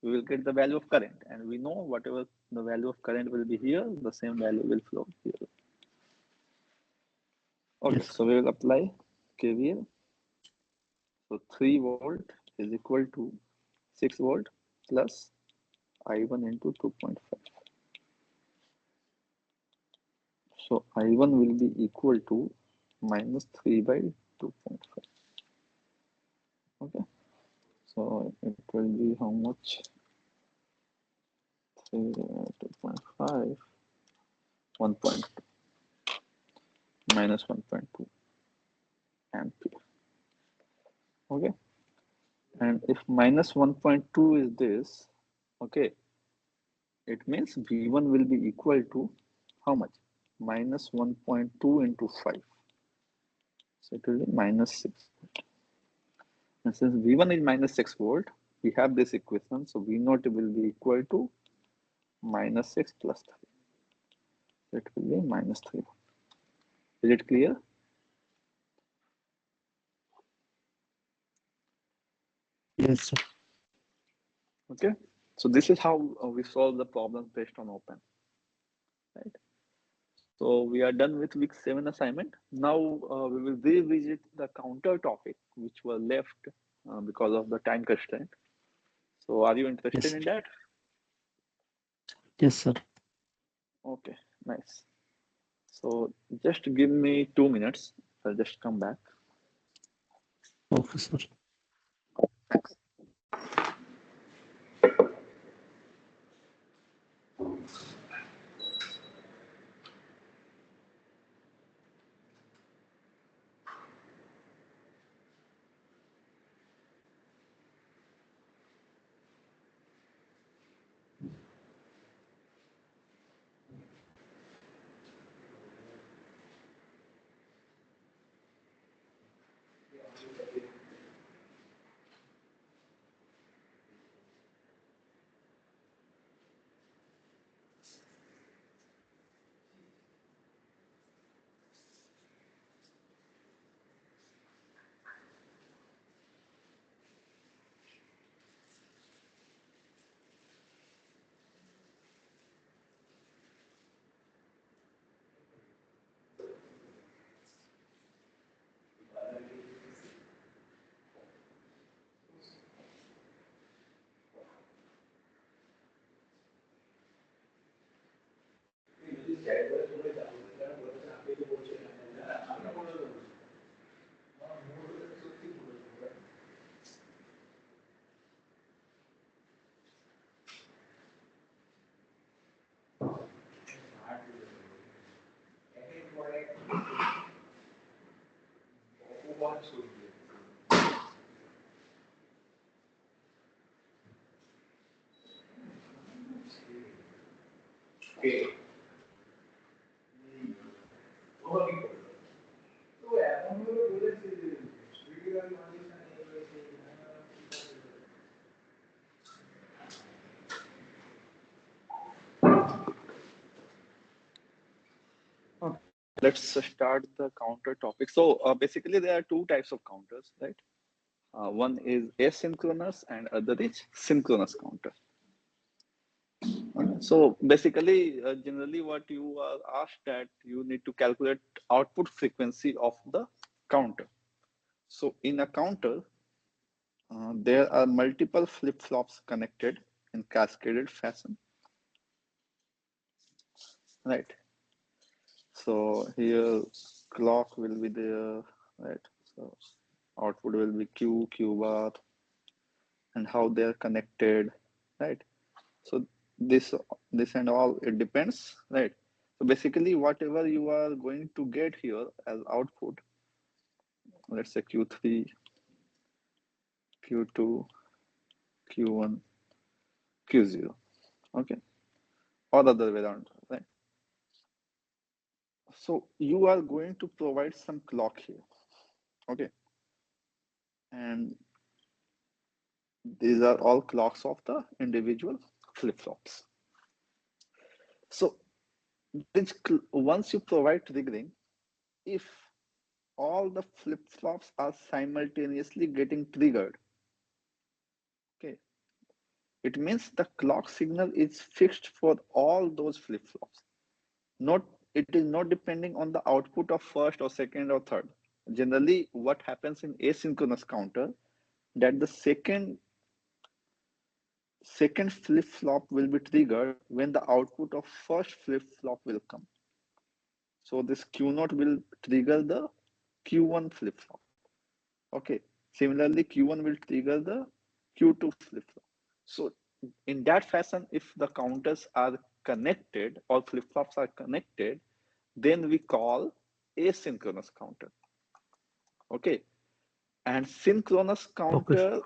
We will get the value of current, and we know whatever the value of current will be here, the same value will flow here. Okay, Yes, so we will apply KVL. So 3 volt is equal to 6 volt plus I1 into 2.5. So I1 will be equal to minus 3 by 2.5. Okay, so it will be how much? 3 2.5, 1.2 minus 1.2 ampere. Okay, and if minus 1.2 is this, okay, it means V1 will be equal to how much? Minus 1.2 into 5. So it will be minus 6. And since V1 is minus 6 volt, we have this equation. So V0 will be equal to minus 6 plus 3. It will be minus 3. Is it clear? Yes, sir. Okay. So this is how we solve the problems based on open. right? So we are done with week 7 assignment. Now we will revisit the counter topic which were left because of the time constraint. So are you interested Yes, in that? yes, sir. Okay, nice. So just give me 2 minutes. I'll just come back. Okay, sir. Okay. Let's start the counter topic. So basically there are two types of counters, right? One is asynchronous and other is synchronous counter. So basically, generally what you are asked that you need to calculate output frequency of the counter. So in a counter, there are multiple flip-flops connected in cascaded fashion, right? So here clock will be there, right? So output will be Q bar, and how they are connected, right? So this and all it depends, right? So basically, whatever you are going to get here as output, let's say Q3, Q2, Q1, Q0, okay, or the other way around, right? So you are going to provide some clock here, okay, and these are all clocks of the individual flip-flops. So once you provide triggering, if all the flip-flops are simultaneously getting triggered, okay, it means the clock signal is fixed for all those flip-flops. Not It is not depending on the output of first or second or third. Generally, what happens in asynchronous counter that the second flip-flop will be triggered when the output of first flip-flop will come. So this Q0 will trigger the Q1 flip-flop. Okay. Similarly, Q1 will trigger the Q2 flip-flop. So in that fashion, if the counters are connected or flip-flops are connected, then we call asynchronous counter. Okay. And Okay,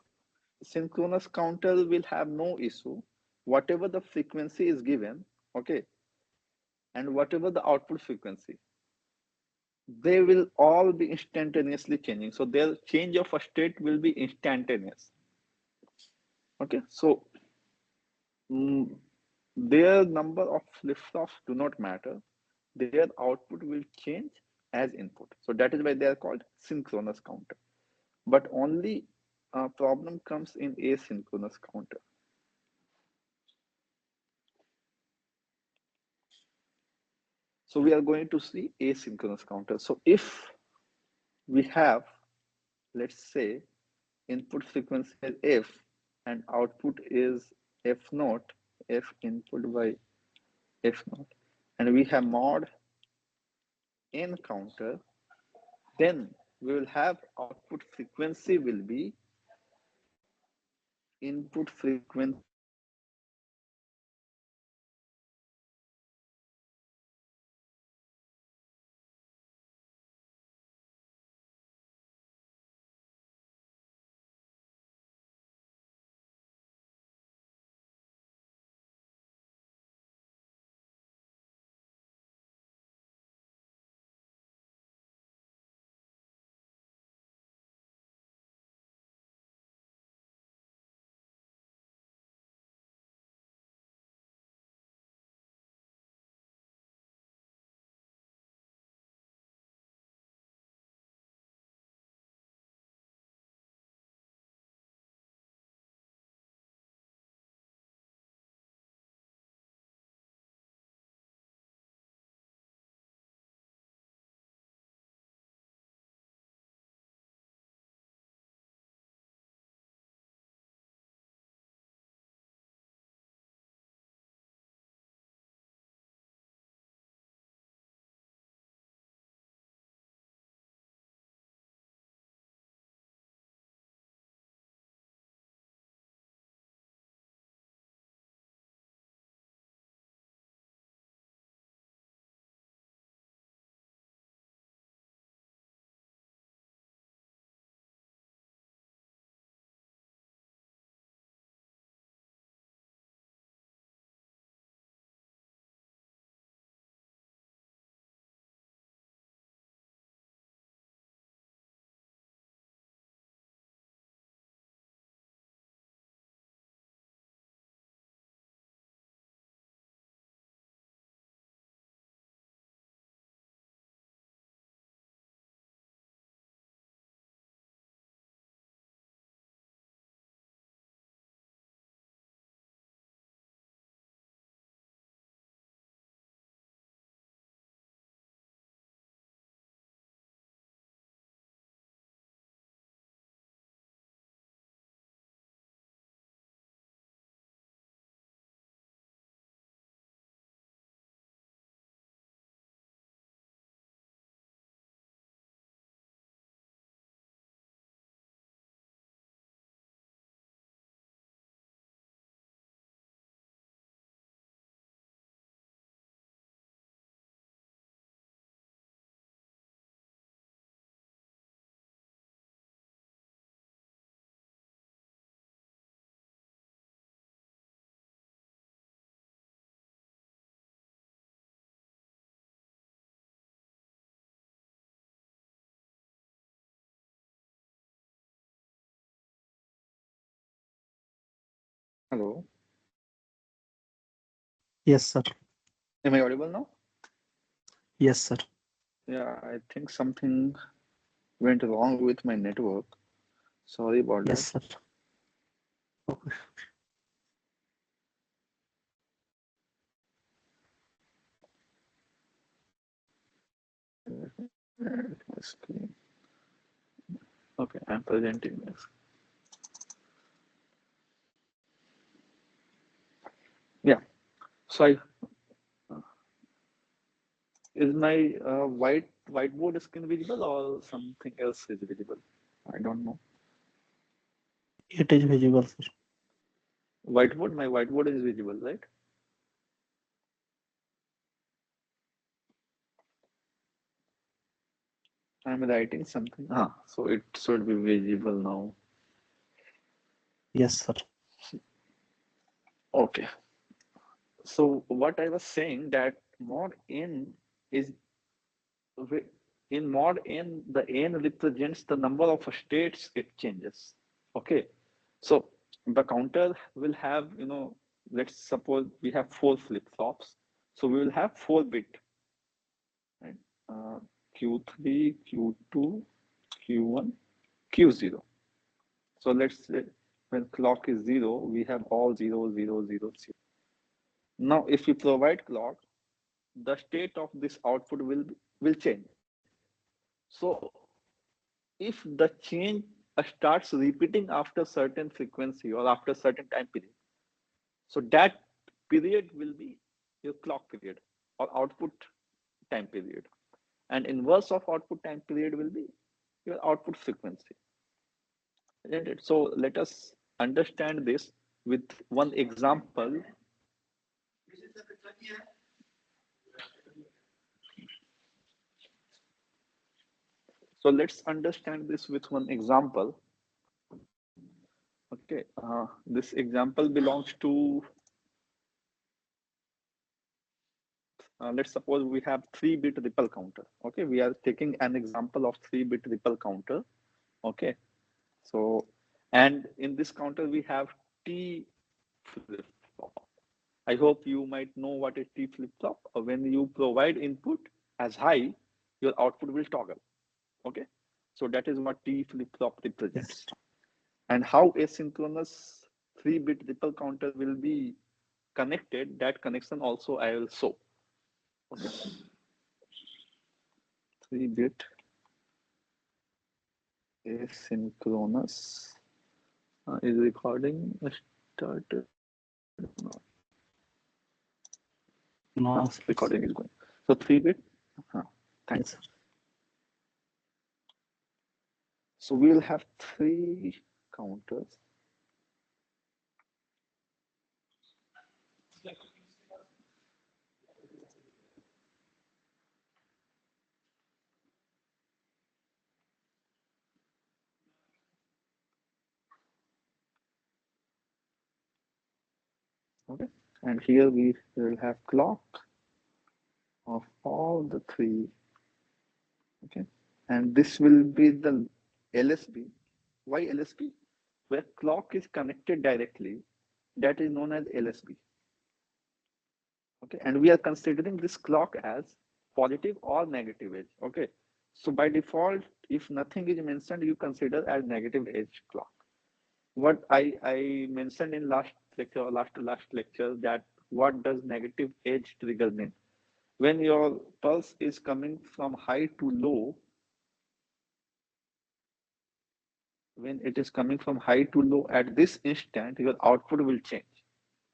synchronous counter will have no issue. Whatever the frequency is given, okay, and whatever the output frequency, they will all be instantaneously changing. So their change of a state will be instantaneous. Okay, so their number of flip-flops do not matter. Their output will change as input. So that is why they are called synchronous counter. But only problem comes in asynchronous counter. So we are going to see asynchronous counter. So if we have, let's say, input frequency is f and output is f naught, f input by f naught, and we have mod n counter, then we will have output frequency will be input frequency Hello, Yes, sir. am I audible now? Yes, sir. Yeah, I think something went wrong with my network. Sorry about Yes, that. sir. Okay. Screen. Okay, I'm presenting this. Yeah. So I, is my whiteboard screen visible or something else is visible? I don't know. It is visible, sir. Whiteboard, my whiteboard is visible, right? I'm writing something. Ah, so it should be visible now. Yes, sir. Okay. So what I was saying that mod n is in mod n, the n represents the number of states it changes. Okay. So the counter will have, let's suppose we have 4 flip-flops. So we will have 4 bit, right? Q3, Q2, Q1, Q0. So let's say when clock is 0, we have all 0, 0, 0, 0. Now, if we provide clock, the state of this output will change. So if the change starts repeating after certain frequency or after certain time period, so that period will be your clock period or output time period, and inverse of output time period will be your output frequency, isn't it? So let us understand this with one example. So let's understand this with one example. Okay, this example belongs to, let's suppose we have 3-bit ripple counter. Okay, we are taking an example of 3-bit ripple counter. Okay, so, and in this counter we have T flip flop. I hope you might know what is T flip flop. When you provide input as high, your output will toggle. Okay, so that is what T flip flop represents. And how asynchronous 3-bit ripple counter will be connected, that connection also I will show. Okay, 3-bit asynchronous is recording started. No, No, recording is going. So 3-bit. Thanks. So we'll have 3 counters. Okay, and here we will have clock of all the 3. Okay, and this will be the LSB. Why LSB? Where clock is connected directly, that is known as LSB. Okay, and we are considering this clock as positive or negative edge. Okay, so by default, if nothing is mentioned, you consider as negative edge clock. What I mentioned in last lecture or last lecture, that what does negative edge trigger mean? When your pulse is coming from high to low, when it is coming from high to low at this instant, your output will change.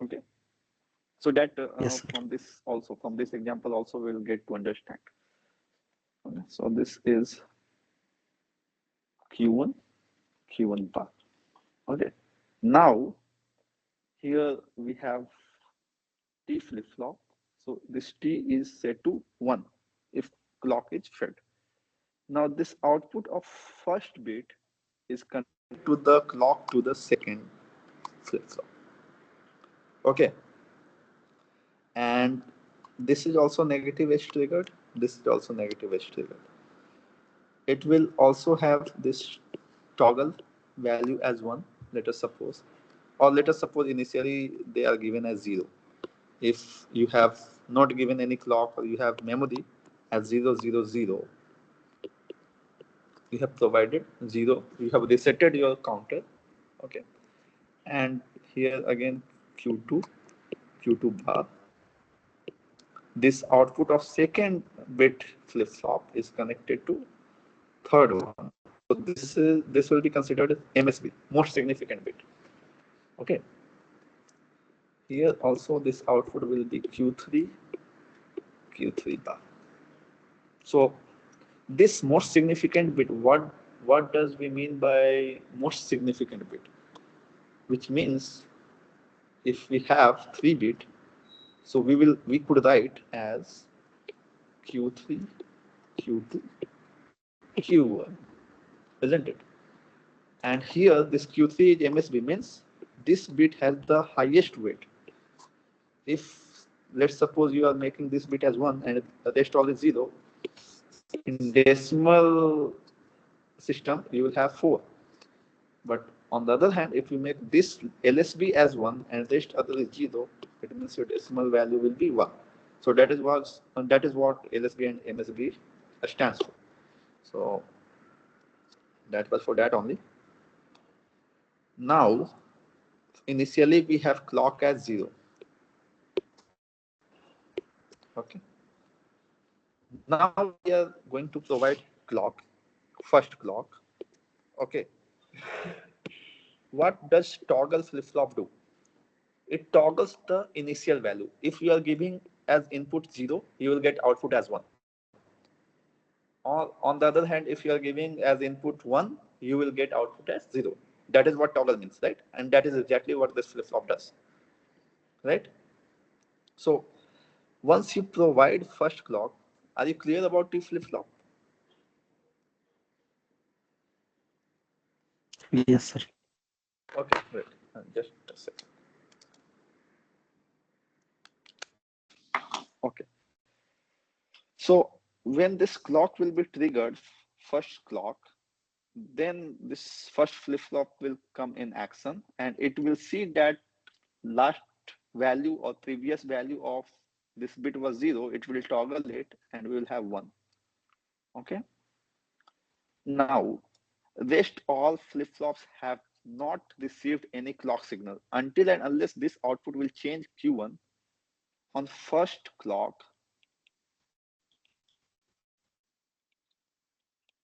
Okay, so that yes, from this example also we'll get to understand. Okay, so this is q1 bar. Okay, now here we have T flip flop. So this T is set to 1 if clock is fed. Now this output of first bit is connected to the clock to the second flip flop. Okay, and this is also negative edge triggered. This is also negative edge triggered. It will also have this toggle value as 1, let us suppose, or let us suppose initially they are given as 0. If you have not given any clock or you have memory as 000, you have provided 0, you have resetted your counter. Okay, and here again q2 bar. This output of second bit flip flop is connected to third one. So this will be considered as MSB, most significant bit. Okay, here also this output will be q3 bar. So this most significant bit, what does we mean by most significant bit? Which means if we have 3-bit, so we could write as q3 q2 q1, isn't it? And here this q3 is MSB, means this bit has the highest weight. If let's suppose you are making this bit as 1 and the rest all is 0, in decimal system you will have 4. But on the other hand, if you make this LSB as 1 and rest other is 0, it means your decimal value will be 1. So that is what LSB and MSB stands for. So that was for that only. Now, initially we have clock as 0. Okay. Now we are going to provide clock, first clock. Okay. What does toggle flip-flop do? It toggles the initial value. If you are giving as input 0, you will get output as 1. Or on the other hand, if you are giving as input 1, you will get output as 0. That is what toggle means, right? And that is exactly what this flip-flop does, right? So once you provide first clock, are you clear about the flip-flop? Yes, sir. Okay, great. Just a second. Okay. So when this clock will be triggered, first clock, then this first flip-flop will come in action and it will see that last value or previous value of this bit was 0. It will toggle it and we will have 1. Okay. Now, rest all flip-flops have not received any clock signal until and unless this output will change Q1 on first clock.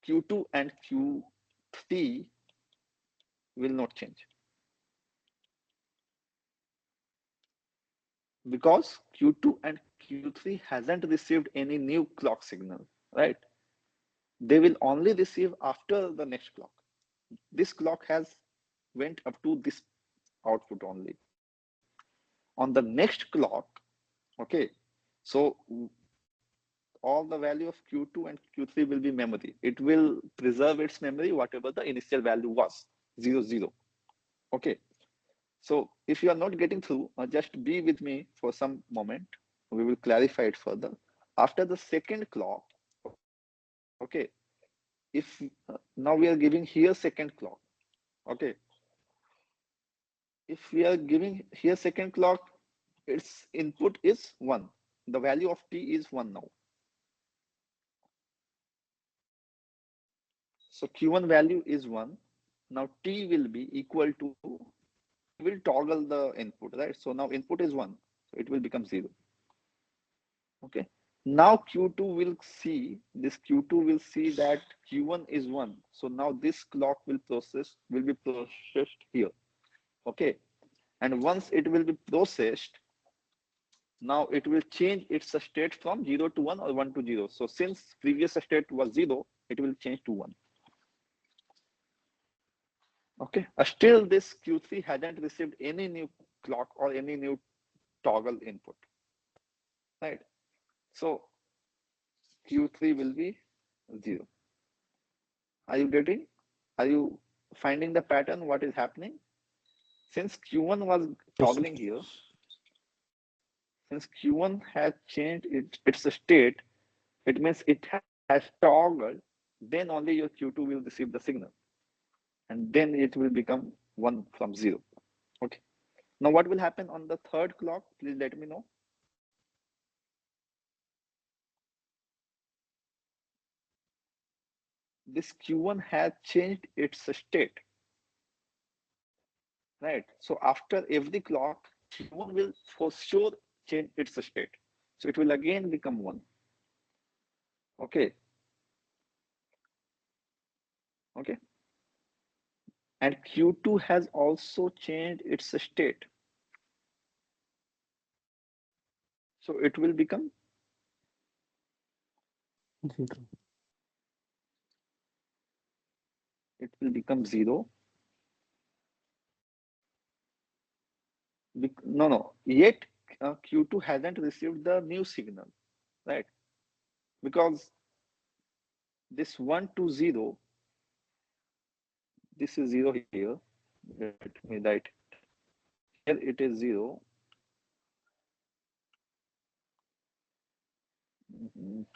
Q2 and Q3 will not change because Q2 and Q3 hasn't received any new clock signal, right? They will only receive after the next clock. This clock has went up to this output only. On the next clock, okay, so all the value of Q2 and Q3 will be memory. It will preserve its memory, whatever the initial value was, 0, 0. Okay. So if you are not getting through, just be with me for some moment. We will clarify it further. After the second clock, okay, if now we are giving here second clock, okay. If we are giving here second clock, its input is 1. The value of t is 1 now. So Q1 value is 1. Now t will be equal to, will toggle the input, right? So now input is 1. So it will become 0. Okay. Now Q2 will see, this Q2 will see that Q1 is 1. So now this clock will be processed here. Okay. And once it will be processed, now it will change its state from 0 to 1 or 1 to 0. So since previous state was 0, it will change to 1. Okay. Still this Q3 hadn't received any new clock or any new toggle input, right? So Q3 will be 0. Are you getting? Are you finding the pattern? What is happening? Since Q1 was Yes, sir. toggling here, since Q1 has changed its state, it means it has toggled, then only your Q2 will receive the signal. And then it will become 1 from 0. Okay. Now what will happen on the third clock? Please let me know. This Q1 has changed its state, right? So after every clock, Q1 will for sure change its state. So it will again become 1. Okay. Okay. And Q2 has also changed its state. So it will become 0. it will become 0. No. Yet Q2 hasn't received the new signal, right? Because this 1 to 0, this is 0 here. Let me write. Here it is 0. Mhm.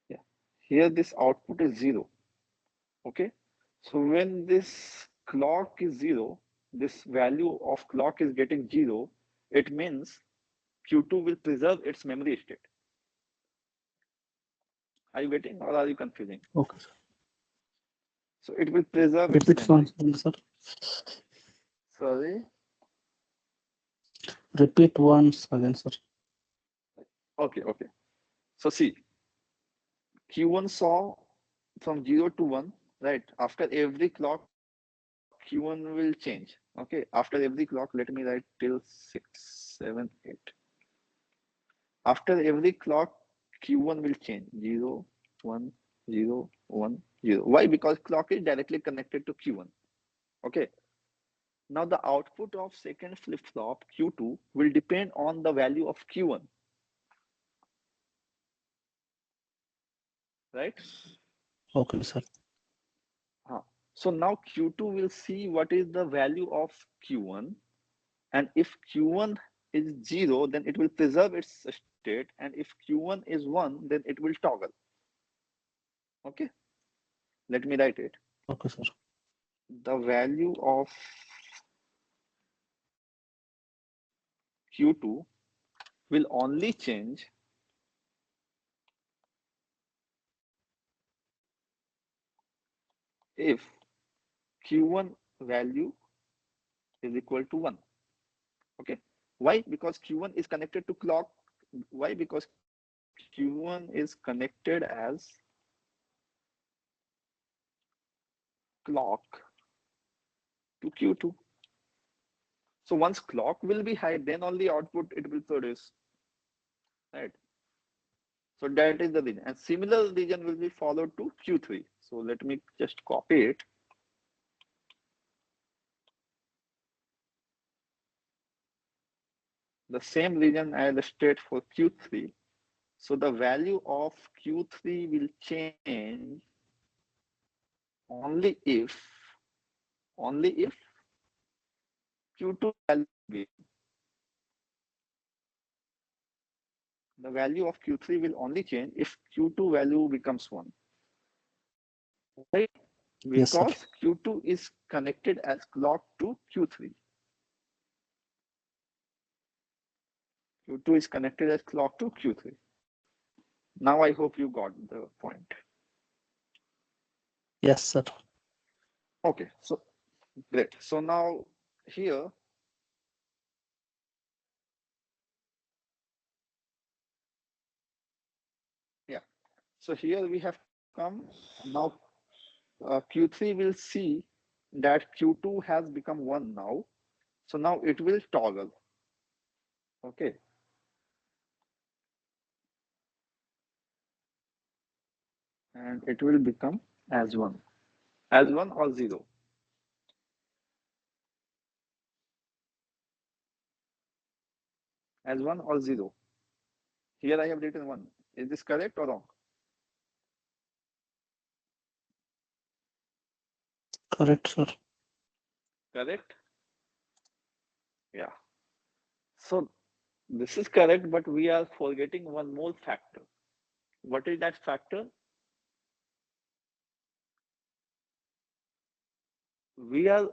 Yeah. Here this output is 0. Okay. So when this clock is 0, this value of clock is getting 0, it means Q2 will preserve its memory state. Are you getting or are you confusing? Okay, sir. So it will preserve its Repeat memory. once, sir. Sorry. Repeat once again, sir. Okay, okay. So see, Q1 saw from 0 to 1, right? After every clock, Q1 will change. Okay, after every clock, let me write till 6, 7, 8. After every clock, Q1 will change 0, 1, 0, 1, 0. Why? Because clock is directly connected to Q1. Okay. Now the output of second flip-flop Q2 will depend on the value of Q1, right? Okay, sir. So now Q2 will see what is the value of Q1, and if Q1 is 0, then it will preserve its state, and if Q1 is 1, then it will toggle. Okay, let me write it. Okay, sir. The value of Q2 will only change if Q1 value is equal to 1. Okay, why? Because Q1 is connected to clock. Why? Because Q1 is connected as clock to Q2. So once clock will be high, then only output it will produce, right? So that is the region, and similar region will be followed to Q3. So let me just copy it. The same region I will state for Q3. So the value of Q3 will change only if Q2 value be. The value of Q3 will only change if Q2 value becomes 1. Right? Yes, sir. Because Q2 is connected as clock to Q3. Q2 is connected as clock to Q3. Now I hope you got the point. Yes, sir. Okay, so great. So now here, yeah. So here we have come now. Q3 will see that Q2 has become 1 now. So now it will toggle. Okay. And it will become as 1. As 1 or 0. As 1 or 0. Here I have written 1. Is this correct or wrong? Correct, sir. Correct? Yeah. So this is correct, but we are forgetting one more factor. What is that factor? We are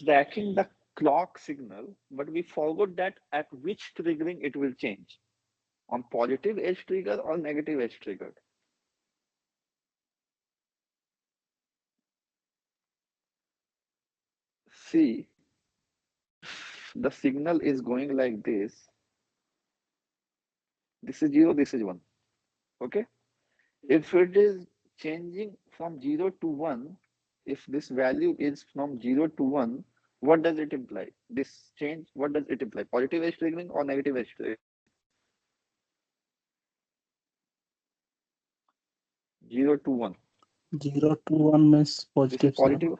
tracking the clock signal, but we forgot that at which triggering it will change, on positive edge trigger or negative edge trigger. See, the signal is going like this. This is 0, this is 1. Okay. If it is changing from 0 to 1, if this value is from 0 to 1, what does it imply? This change, what does it imply? Positive edge triggering or negative edge triggering? 0 to 1. 0 to 1 means This is positive, sir. positive.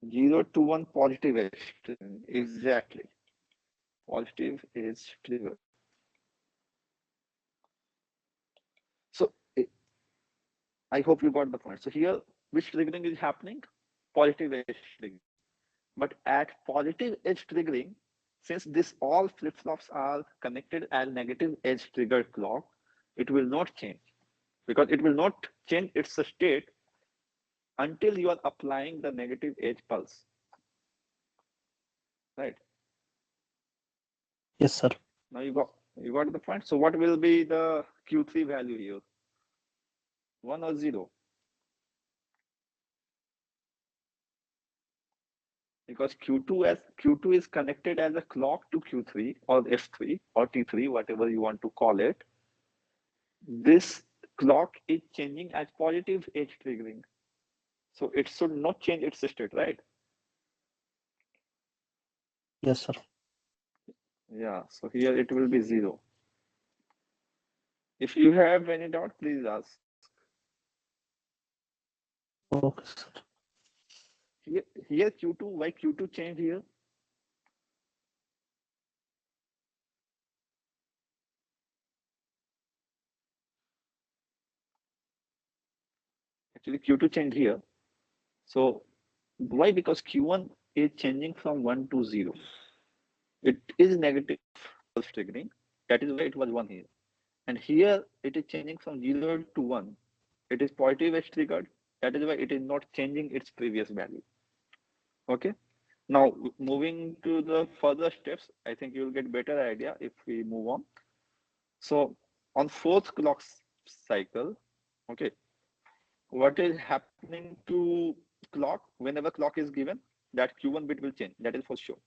0 to 1 positive edge triggering. Exactly. Positive edge trigger. So I hope you got the point. So here, which triggering is happening? Positive edge triggering. But at positive edge triggering, since this all flip-flops are connected as negative edge triggered clock, it will not change, because it will not change its state until you are applying the negative edge pulse. Right? Yes, sir. Now you got the point. So what will be the Q3 value here? 1 or 0? because Q2 is connected as a clock to Q3 or F3 or T3, whatever you want to call it. This clock is changing as positive edge triggering. So it should not change its state, right? Yes, sir. Yeah, so here it will be 0. If you have any doubt, please ask. Okay, sir. Here Q2, why Q2 changed here? Actually, Q2 changed here. So why? Because Q1 is changing from 1 to 0. It is negative pulse triggering. That is why it was 1 here. And here it is changing from 0 to 1. It is positive edge triggered. That is why it is not changing its previous value. Okay. Now moving to the further steps, I think you will get better idea if we move on. So on fourth clock cycle, okay, what is happening to clock? Whenever clock is given, that Q1 bit will change. That is for sure.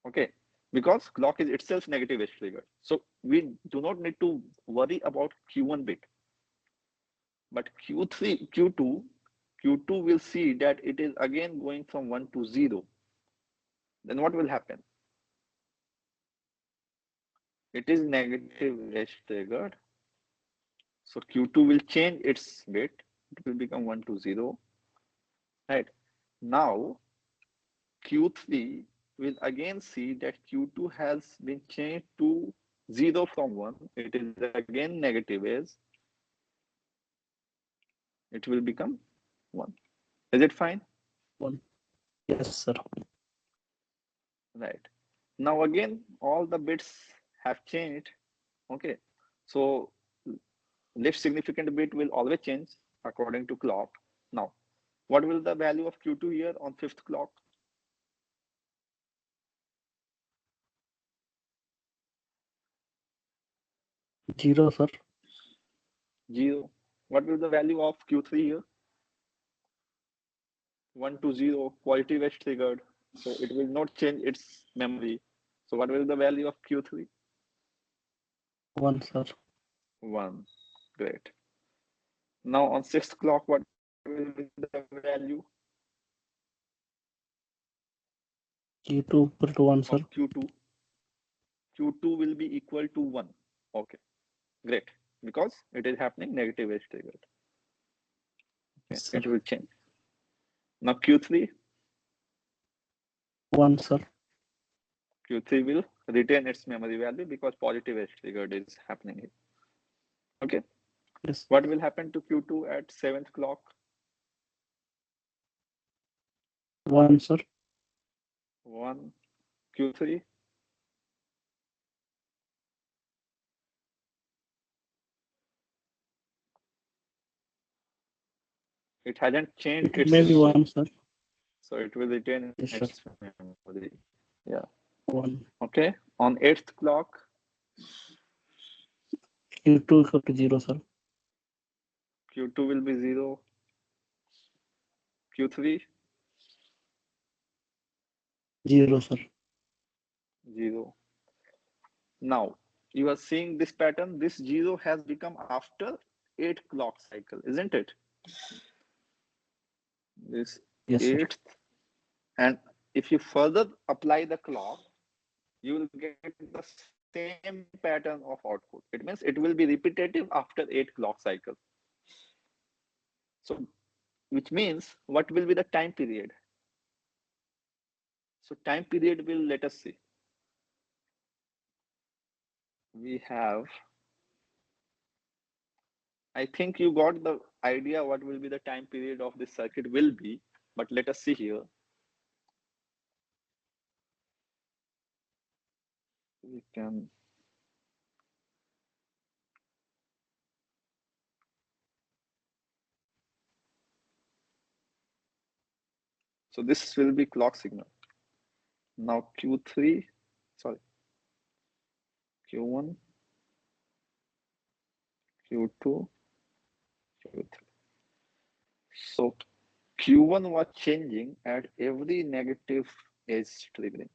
Okay, because clock is itself negative edge triggered. So we do not need to worry about Q1 bit. But Q2 will see that it is again going from 1 to 0. Then what will happen? It is negative edge triggered. So Q2 will change its bit. It will become 1 to 0. Right. Now Q3 will again see that Q2 has been changed to 0 from 1. It is again negative edge. It will become 1. Is it fine? 1. Yes, sir. Right. Now again, all the bits have changed. Okay. So least significant bit will always change according to clock. Now, what will the value of Q2 here on fifth clock? 0, sir. 0. What will the value of Q3 here? 1 to 0, positive edge triggered. So it will not change its memory. So what will the value of Q3? 1, sir. 1. Great. Now on sixth clock, what will be the value Q2 equal to 1, sir. of Q2? Q2 will be equal to 1. Okay, great. Because it is happening negative edge triggered. Okay, Yes, sir. it will change. Now Q3, 1, sir. Q3 will retain its memory value because positive edge triggered is happening here. Okay. Yes. What will happen to Q2 at seventh clock? 1, sir. 1. Q3, it hasn't changed It its may be 1, sir. so it will retain Yes, sir. its memory. Yeah. 1. Okay. On eighth clock, Q2 equal to 0, sir. Q2 will be 0. Q3, 0, sir. 0. Now you are seeing this pattern. This 0 has become after 8 clock cycle, isn't it? This Yes, sir. 8th, and if you further apply the clock, you will get the same pattern of output. It means it will be repetitive after 8 clock cycles. So, which means what will be the time period? So, time period will let us see. We have, I think you got the idea what will be the time period of this circuit will be, but let us see here. We can so this will be clock signal. Now Q3, sorry, Q1, Q2, Q3. So Q1 was changing at every negative edge triggering.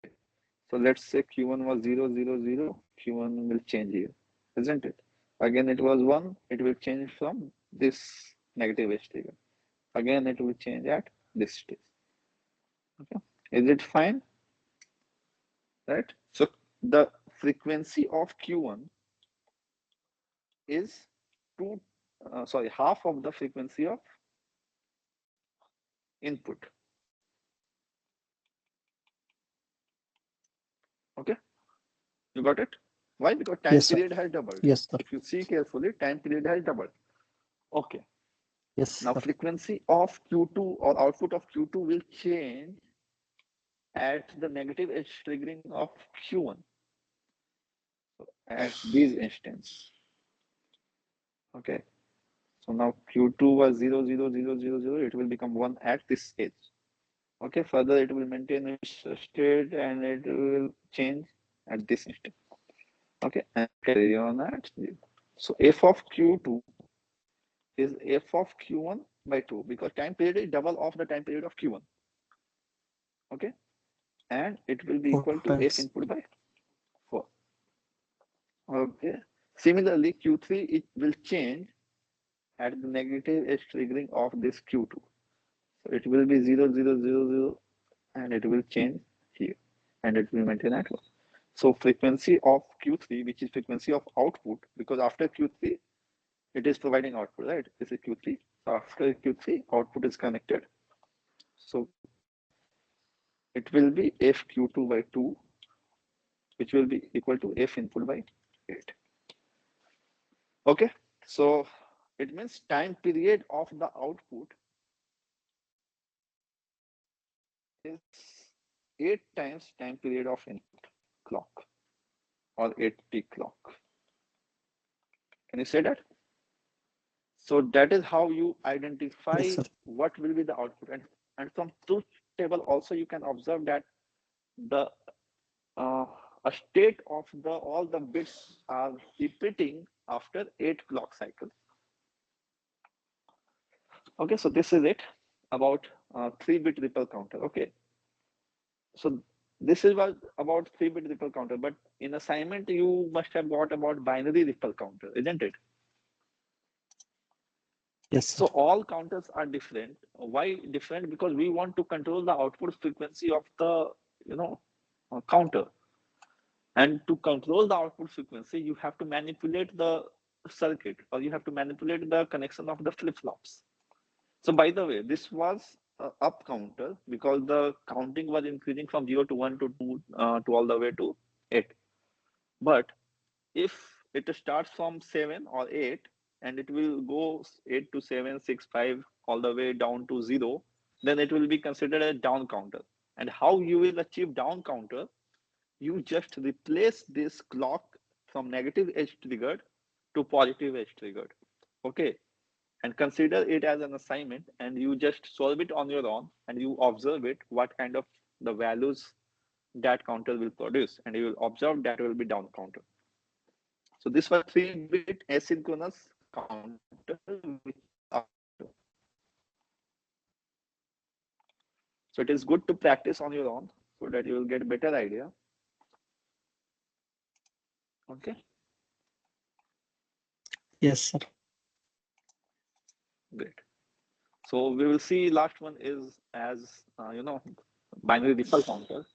Okay. So let's say Q1 was 0, 0, 0. Q1 will change here, isn't it? Again, it was 1. It will change from this negative edge trigger. Again, it will change at this stage. Okay. Is it fine? Right? So the frequency of Q1 is half of the frequency of input. Okay, you got it? Why? Because time Yes, sir. period has doubled. Yes, sir. If you see carefully, time period has doubled. Okay. Yes, Now sir. frequency of Q2 or output of Q2 will change at the negative edge triggering of Q1. So at these instance. Okay. So now Q2 was 0, 0, 0, 0, 0. It will become 1 at this edge. Okay. Further, it will maintain its state and it will change at this instant. Okay. And carry on at 0. So f of Q2 is f of Q1 by 2 because time period is double of the time period of Q1. Okay. And it will be equal to f input by 4. Okay. Similarly, Q3, it will change at the negative edge triggering of this Q2. So it will be 0, 0, 0, 0, and it will change here, and it will maintain at 1. So frequency of Q3, which is frequency of output, because after Q3, it is providing output, right? This is Q3. So after Q3, output is connected. So it will be fQ2 by 2, which will be equal to f input by 8. Okay, so it means time period of the output is 8 times time period of input clock or 8t clock. Can you say that? So that is how you identify Yes, sir. what will be the output. And from truth table also you can observe that the a state of the all the bits are repeating after 8 clock cycles. Okay, so this is it about 3-bit ripple counter. Okay, so this is what about 3-bit ripple counter, but in assignment you must have got about binary ripple counter, isn't it? Yes, sir. So all counters are different. Why different? Because we want to control the output frequency of the counter. And to control the output frequency, you have to manipulate the circuit or you have to manipulate the connection of the flip-flops. So by the way, this was up counter because the counting was increasing from 0 to 1 to 2 to all the way to 8. But if it starts from 7 or 8 and it will go 8 to 7, 6, 5 all the way down to 0, then it will be considered a down counter. And how you will achieve down counter? You just replace this clock from negative edge triggered to positive edge triggered. Okay, and consider it as an assignment and you just solve it on your own and you observe it what kind of the values that counter will produce and you will observe that will be down counter. So this was 3-bit asynchronous counter which is up. So it is good to practice on your own so that you will get better idea. Okay. Yes, sir. Great. So we will see last one is as binary ripple counter,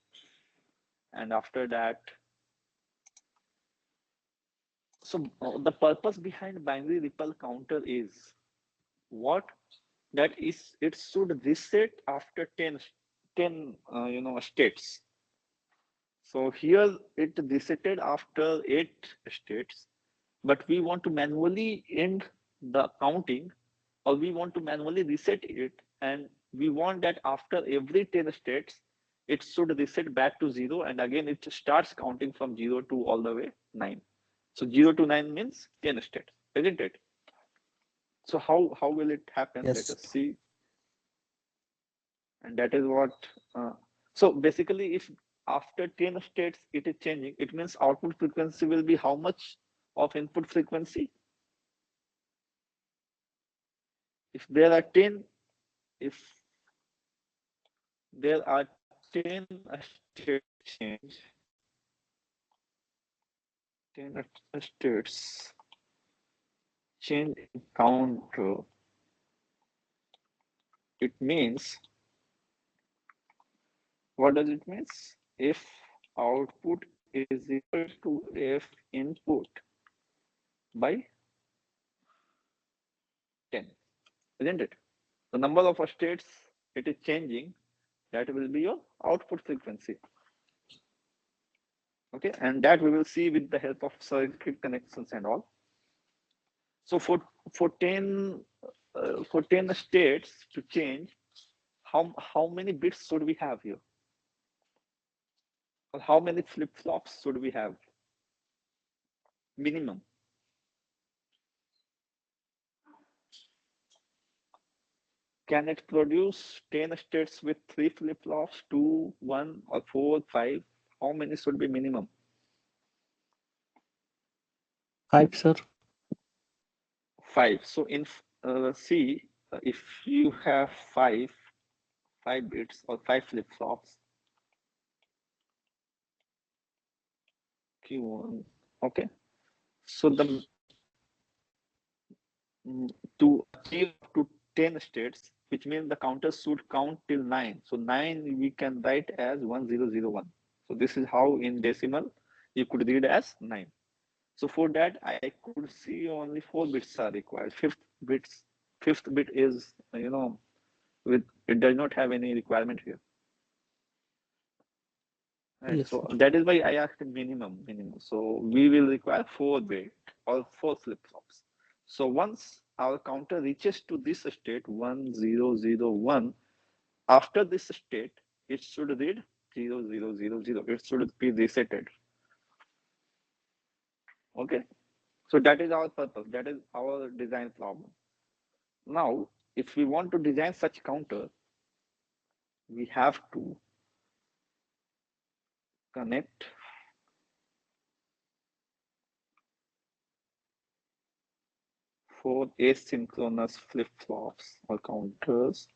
and after that, so the purpose behind binary ripple counter is what? That is it should reset after 10 states. So here it resetted after 8 states, but we want to manually end the counting or we want to manually reset it, and we want that after every 10 states it should reset back to 0 and again it starts counting from 0 to all the way 9. So 0 to 9 means 10 states, isn't it? So how will it happen? Let Yes. us see. And that is what so basically if after 10 states it is changing, it means output frequency will be how much of input frequency? if there are 10, if there are 10 state change, 10 states change in counter, it means, what does it mean? If output is equal to F input by 10, isn't it? The number of states it is changing, that will be your output frequency. Okay, and that we will see with the help of circuit connections and all. So for 10 for 10 states to change, how many bits should we have here? Or how many flip-flops should we have? Minimum. Can it produce 10 states with 3 flip-flops, 2, 1, or 4, 5? How many should be minimum? 5, sir. 5. So in C, if you have 5 bits or 5 flip-flops, Q1, okay. So the to achieve up to 10 states, which means the counter should count till 9. So 9 we can write as 1001. So this is how in decimal you could read as 9. So for that I could see only 4 bits are required. Fifth bit is, with it does not have any requirement here. Right. Yes, So sir. that is why I asked minimum. So we will require 4 bit or 4 flip flops. So once our counter reaches to this state 1001, after this state, it should read 0000. It should be resetted. Okay. So that is our purpose. That is our design problem. Now, if we want to design such counter, we have to connect four asynchronous flip-flops or counters.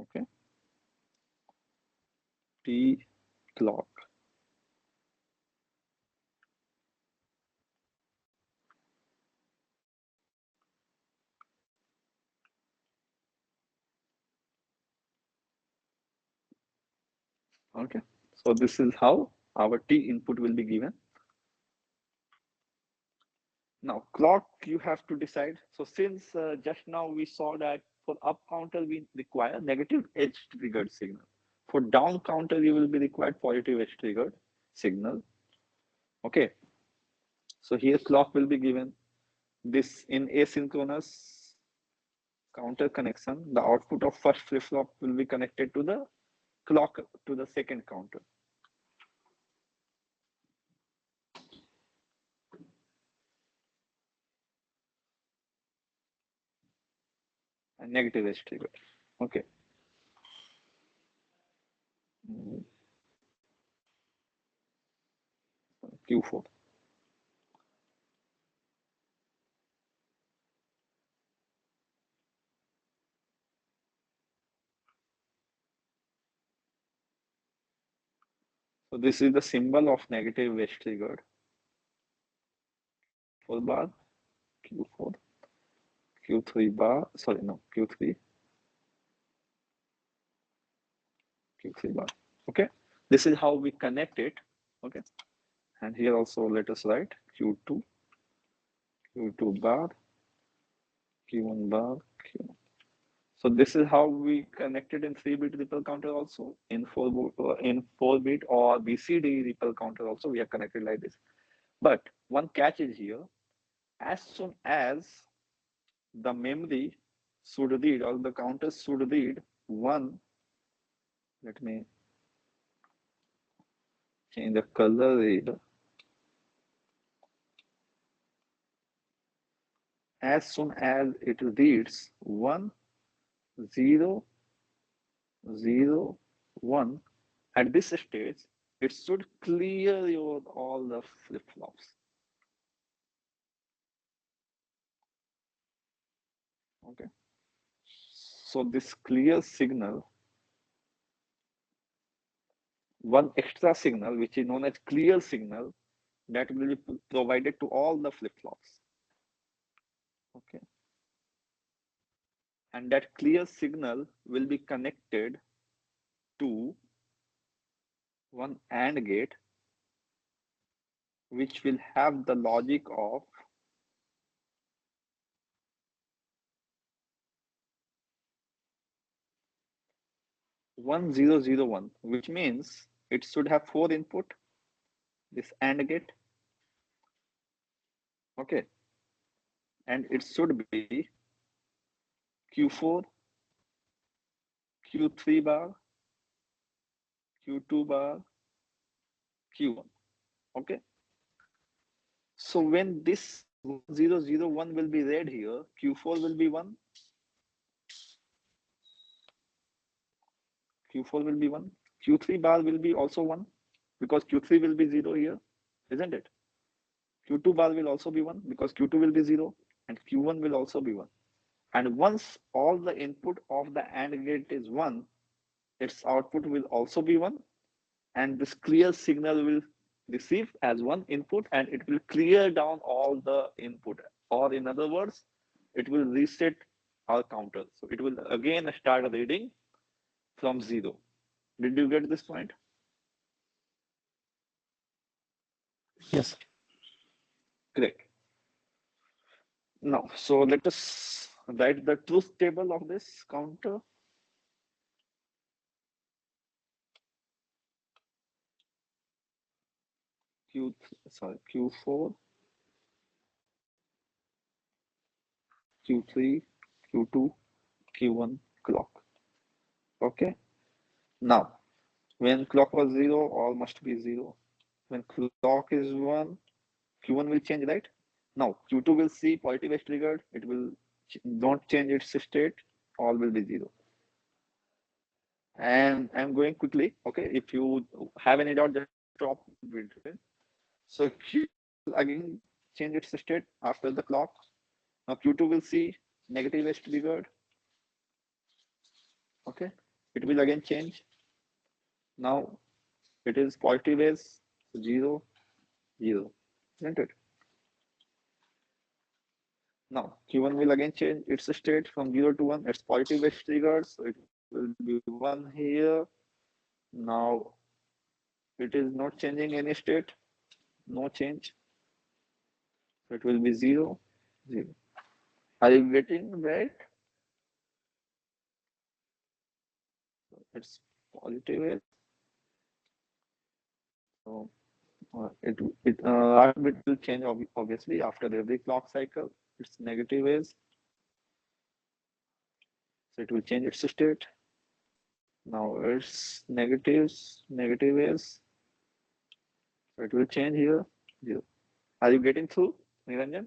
Okay. T clock. Okay. So this is how our T input will be given. Now clock you have to decide. So since just now we saw that for up counter we require negative edge triggered signal. For down counter you will be required positive edge triggered signal. Okay. So here clock will be given. This in asynchronous counter connection, the output of first flip-flop will be connected to the clock to the second counter. And negative edge trigger. Okay. Q4. So this is the symbol of negative edge triggered. Full bar, Q4, Q3 bar, sorry, no, Q3 bar. Okay. This is how we connect it. Okay. And here also let us write Q2 bar, Q1 bar, Q1. So this is how we connected in 3-bit ripple counter also. In 4-bit or BCD ripple counter also we are connected like this. But one catch is here. As soon as the memory should read or the counter should read 1, let me change the color read. As soon as it reads 1, 0, 0, 1, at this stage, it should clear your all the flip-flops. Okay. So this clear signal, one extra signal, which is known as clear signal, that will be provided to all the flip-flops. Okay. And that clear signal will be connected to one AND gate, which will have the logic of 1001, which means it should have 4 input, this AND gate. Okay. And it should be Q4, Q3 bar, Q2 bar, Q1. Okay. So when this 1001 will be read here, Q4 will be 1, Q4 will be 1, Q3 bar will be also 1, because Q3 will be 0 here, isn't it? Q2 bar will also be 1, because Q2 will be 0, and Q1 will also be 1. And once all the input of the AND gate is 1, its output will also be 1, and this clear signal will receive as one input, and it will clear down all the input, or in other words, it will reset our counter. So it will again start reading from 0. Did you get this point? Yes. Correct. Now, so let us write the truth table of this counter. Q4, Q3, Q2, Q1 clock. Okay. Now, when clock was 0, all must be 0. When clock is 1, Q1 will change, right? Now, Q2 will see positive edge triggered. It will don't change its state. All will be 0. And I'm going quickly. Okay. If you have any doubt, just stop video. So Q will again change its state after the clock. Now Q2 will see negative edge triggered. Okay. It will again change. Now it is positive edge 0, 0. Isn't it? Now Q1 will again change its state from 0 to 1. It's positive edge triggered, so it will be 1 here. Now it is not changing any state, no change. So it will be 0, 0. Are you getting right? It's positive edge. So it will change obviously after every clock cycle. It's negative edge. So it will change its state. Now it's negative edge. So it will change here. 0. Are you getting through, Niranjan?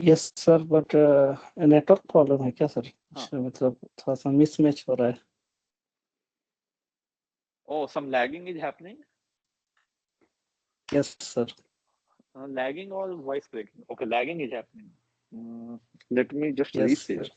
Yes sir, but network problem है क्या sir? मतलब थोड़ा सा mismatch हो रहा है. Oh, some lagging is happening. Yes, sir. Lagging or voice breaking? Okay, lagging is happening. Let me just Yes, reset. sir.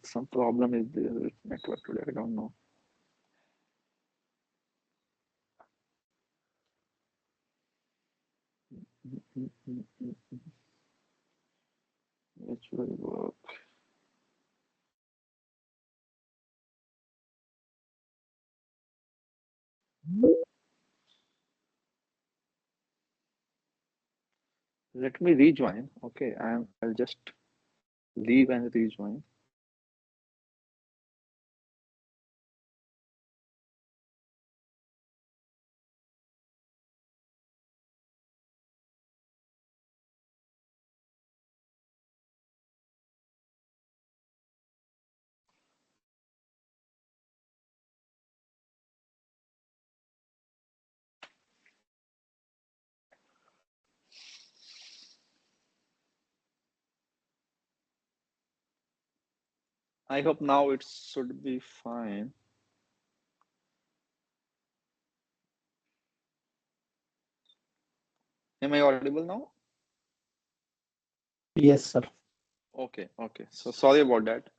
Some problem is there with network today. I don't know. Which will work. let me rejoin. Okay, I'll just leave and rejoin. I hope now it should be fine. Am I audible now? Yes, sir. Okay, okay. So sorry about that.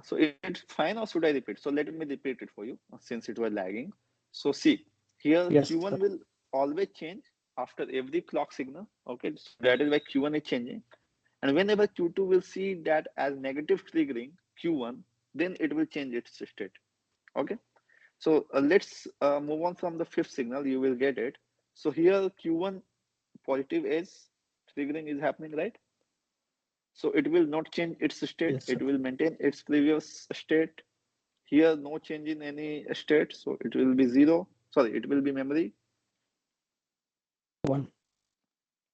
So it's fine, or should I repeat? So let me repeat it for you since it was lagging. So see, here Yes, sir. Q1 will always change after every clock signal. Okay, so that is why Q1 is changing. And whenever Q2 will see that as negative triggering Q1, then it will change its state. Okay, so let's move on from the fifth signal. You will get it. So here Q1 positive is triggering is happening, right? So it will not change its state. Yes, sir. It will maintain its previous state. Here, no change in any state. So it will be zero. Sorry, it will be memory 1.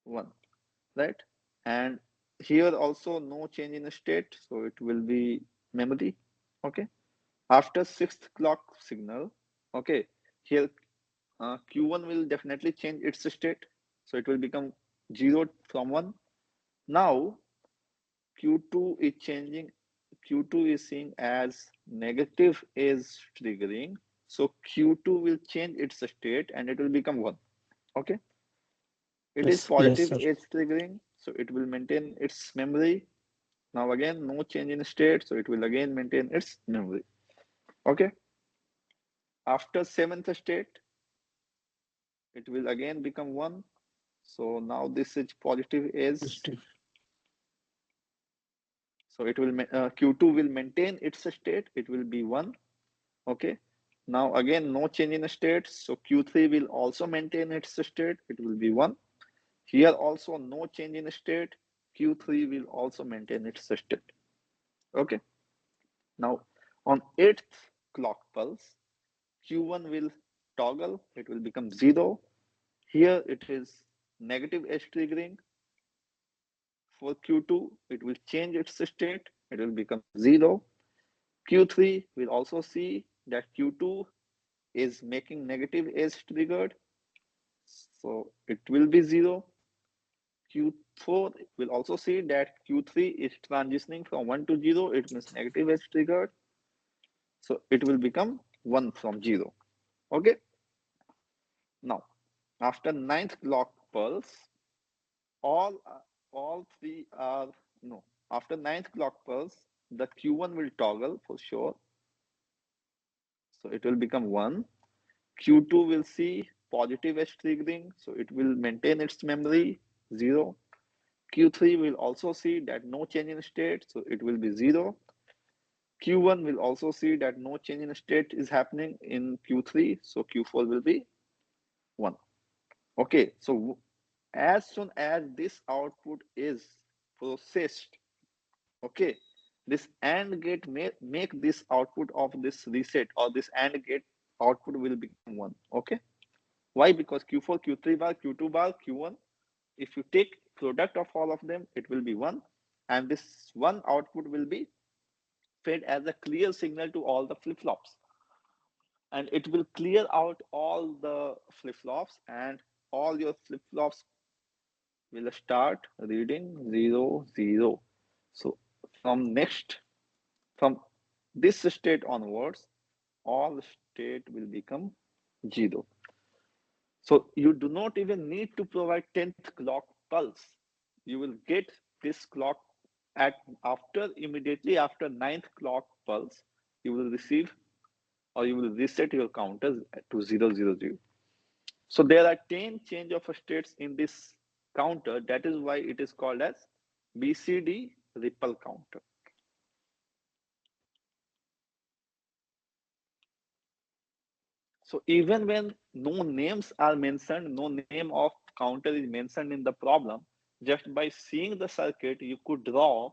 1, right? And here also no change in state. So it will be memory. Okay. After sixth clock signal, okay, here Q1 will definitely change its state. So it will become 0 from 1. Now Q2 is changing, Q2 is seen as negative is triggering. So Q2 will change its state and it will become 1. Okay. It is Yes, positive sir. is triggering. So it will maintain its memory. Now again, no change in state. So it will again maintain its memory. Okay. After seventh state, it will again become 1. So now this is positive is. Positive. So it will Q2 will maintain its state. It will be 1. Okay. Now again, no change in state. So Q3 will also maintain its state. It will be 1. Here also no change in state. Q3 will also maintain its state. Okay. Now on 8th clock pulse, Q1 will toggle. It will become 0. Here it is negative edge triggering. For Q2, it will change its state. It will become 0. Q3 will also see that Q2 is making negative edge triggered. So it will be 0. Q4 will also see that Q3 is transitioning from 1 to 0. It means negative edge triggered. So it will become 1 from 0. Okay. Now, after ninth clock pulse, all all three are no. After ninth clock pulse, the Q1 will toggle for sure. So it will become 1. Q2 will see positive edge triggering. So it will maintain its memory 0. Q3 will also see that no change in state, so it will be 0. Q1 will also see that no change in state is happening in Q3, so Q4 will be 1. Okay, so as soon as this output is processed, okay, this AND gate may make this output of this reset, or this AND gate output will become 1. Okay, why? Because Q4, Q3 bar, Q2 bar, Q1, if you take product of all of them, it will be 1, and this 1 output will be fed as a clear signal to all the flip-flops, and it will clear out all the flip-flops, and all your flip-flops will start reading 0 0. So from this state onwards, all state will become 0. So you do not even need to provide 10th clock pulse. You will get this clock at after immediately after ninth clock pulse. You will receive, or you will reset your counters to 0 0 0. So there are 10 change of states in this counter. That is why it is called as BCD ripple counter. So even when no names are mentioned, no name of counter is mentioned in the problem, just by seeing the circuit, you could draw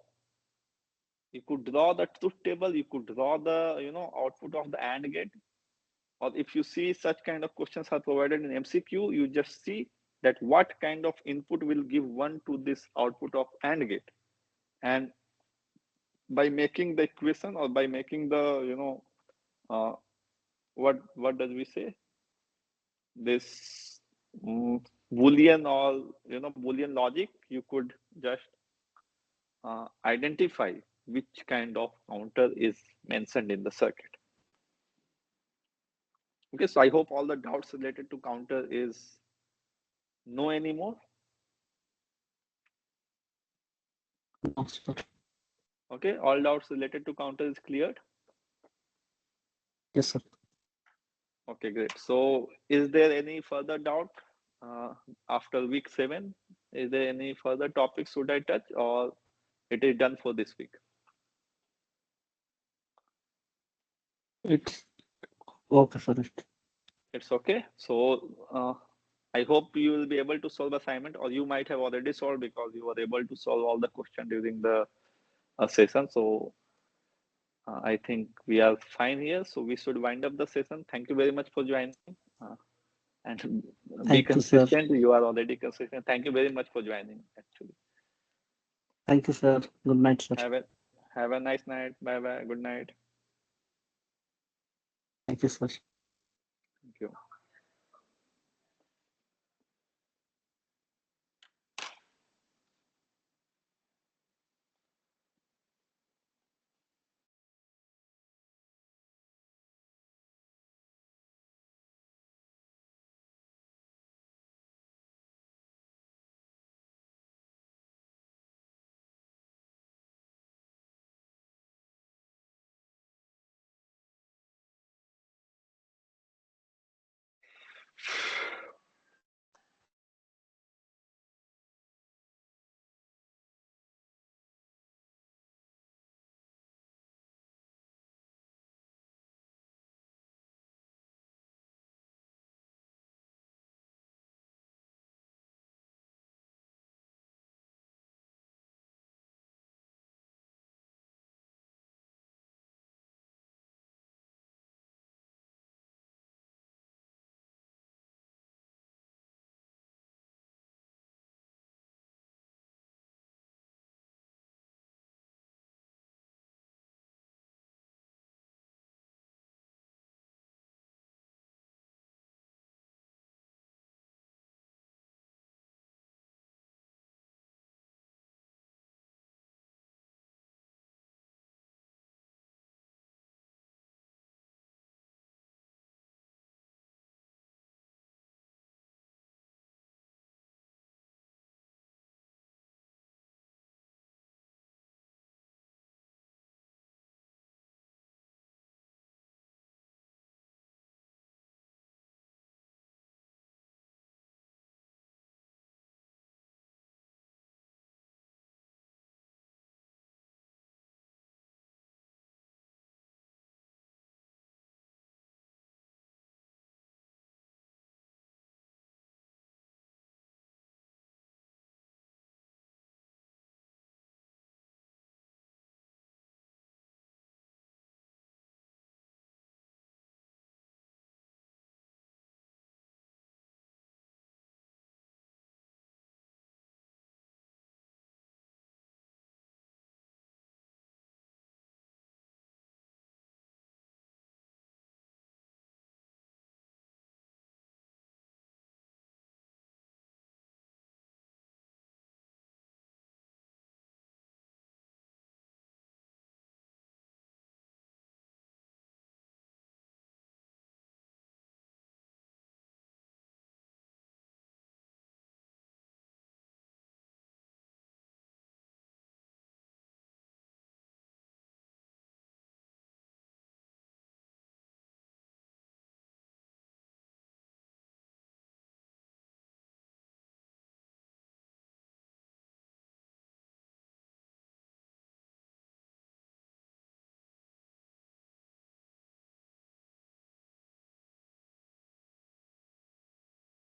the truth table, you could draw the output of the AND gate. Or if you see such kind of questions are provided in MCQ, you just see that what kind of input will give 1 to this output of AND gate. And by making the equation, or by making the what does we say, this Boolean, or Boolean logic, you could just identify which kind of counter is mentioned in the circuit. Okay, so I hope all the doubts related to counter is no anymore. No, sir. Okay, all doubts related to counter is cleared. Yes, sir. Okay, great. So is there any further doubt after week 7? Is there any further topics should I touch, or it is done for this week? It's okay, sir. It's okay. So I hope you will be able to solve assignment, or you might have already solved because you were able to solve all the questions during the session. So I think we are fine here. So we should wind up the session. Thank you very much for joining. And be Thank you, sir. consistent. You are already consistent. Thank you very much for joining, actually. Thank you, sir. Good night, sir. Have a nice night. Bye bye. Good night. Thank you, sir. Thank you.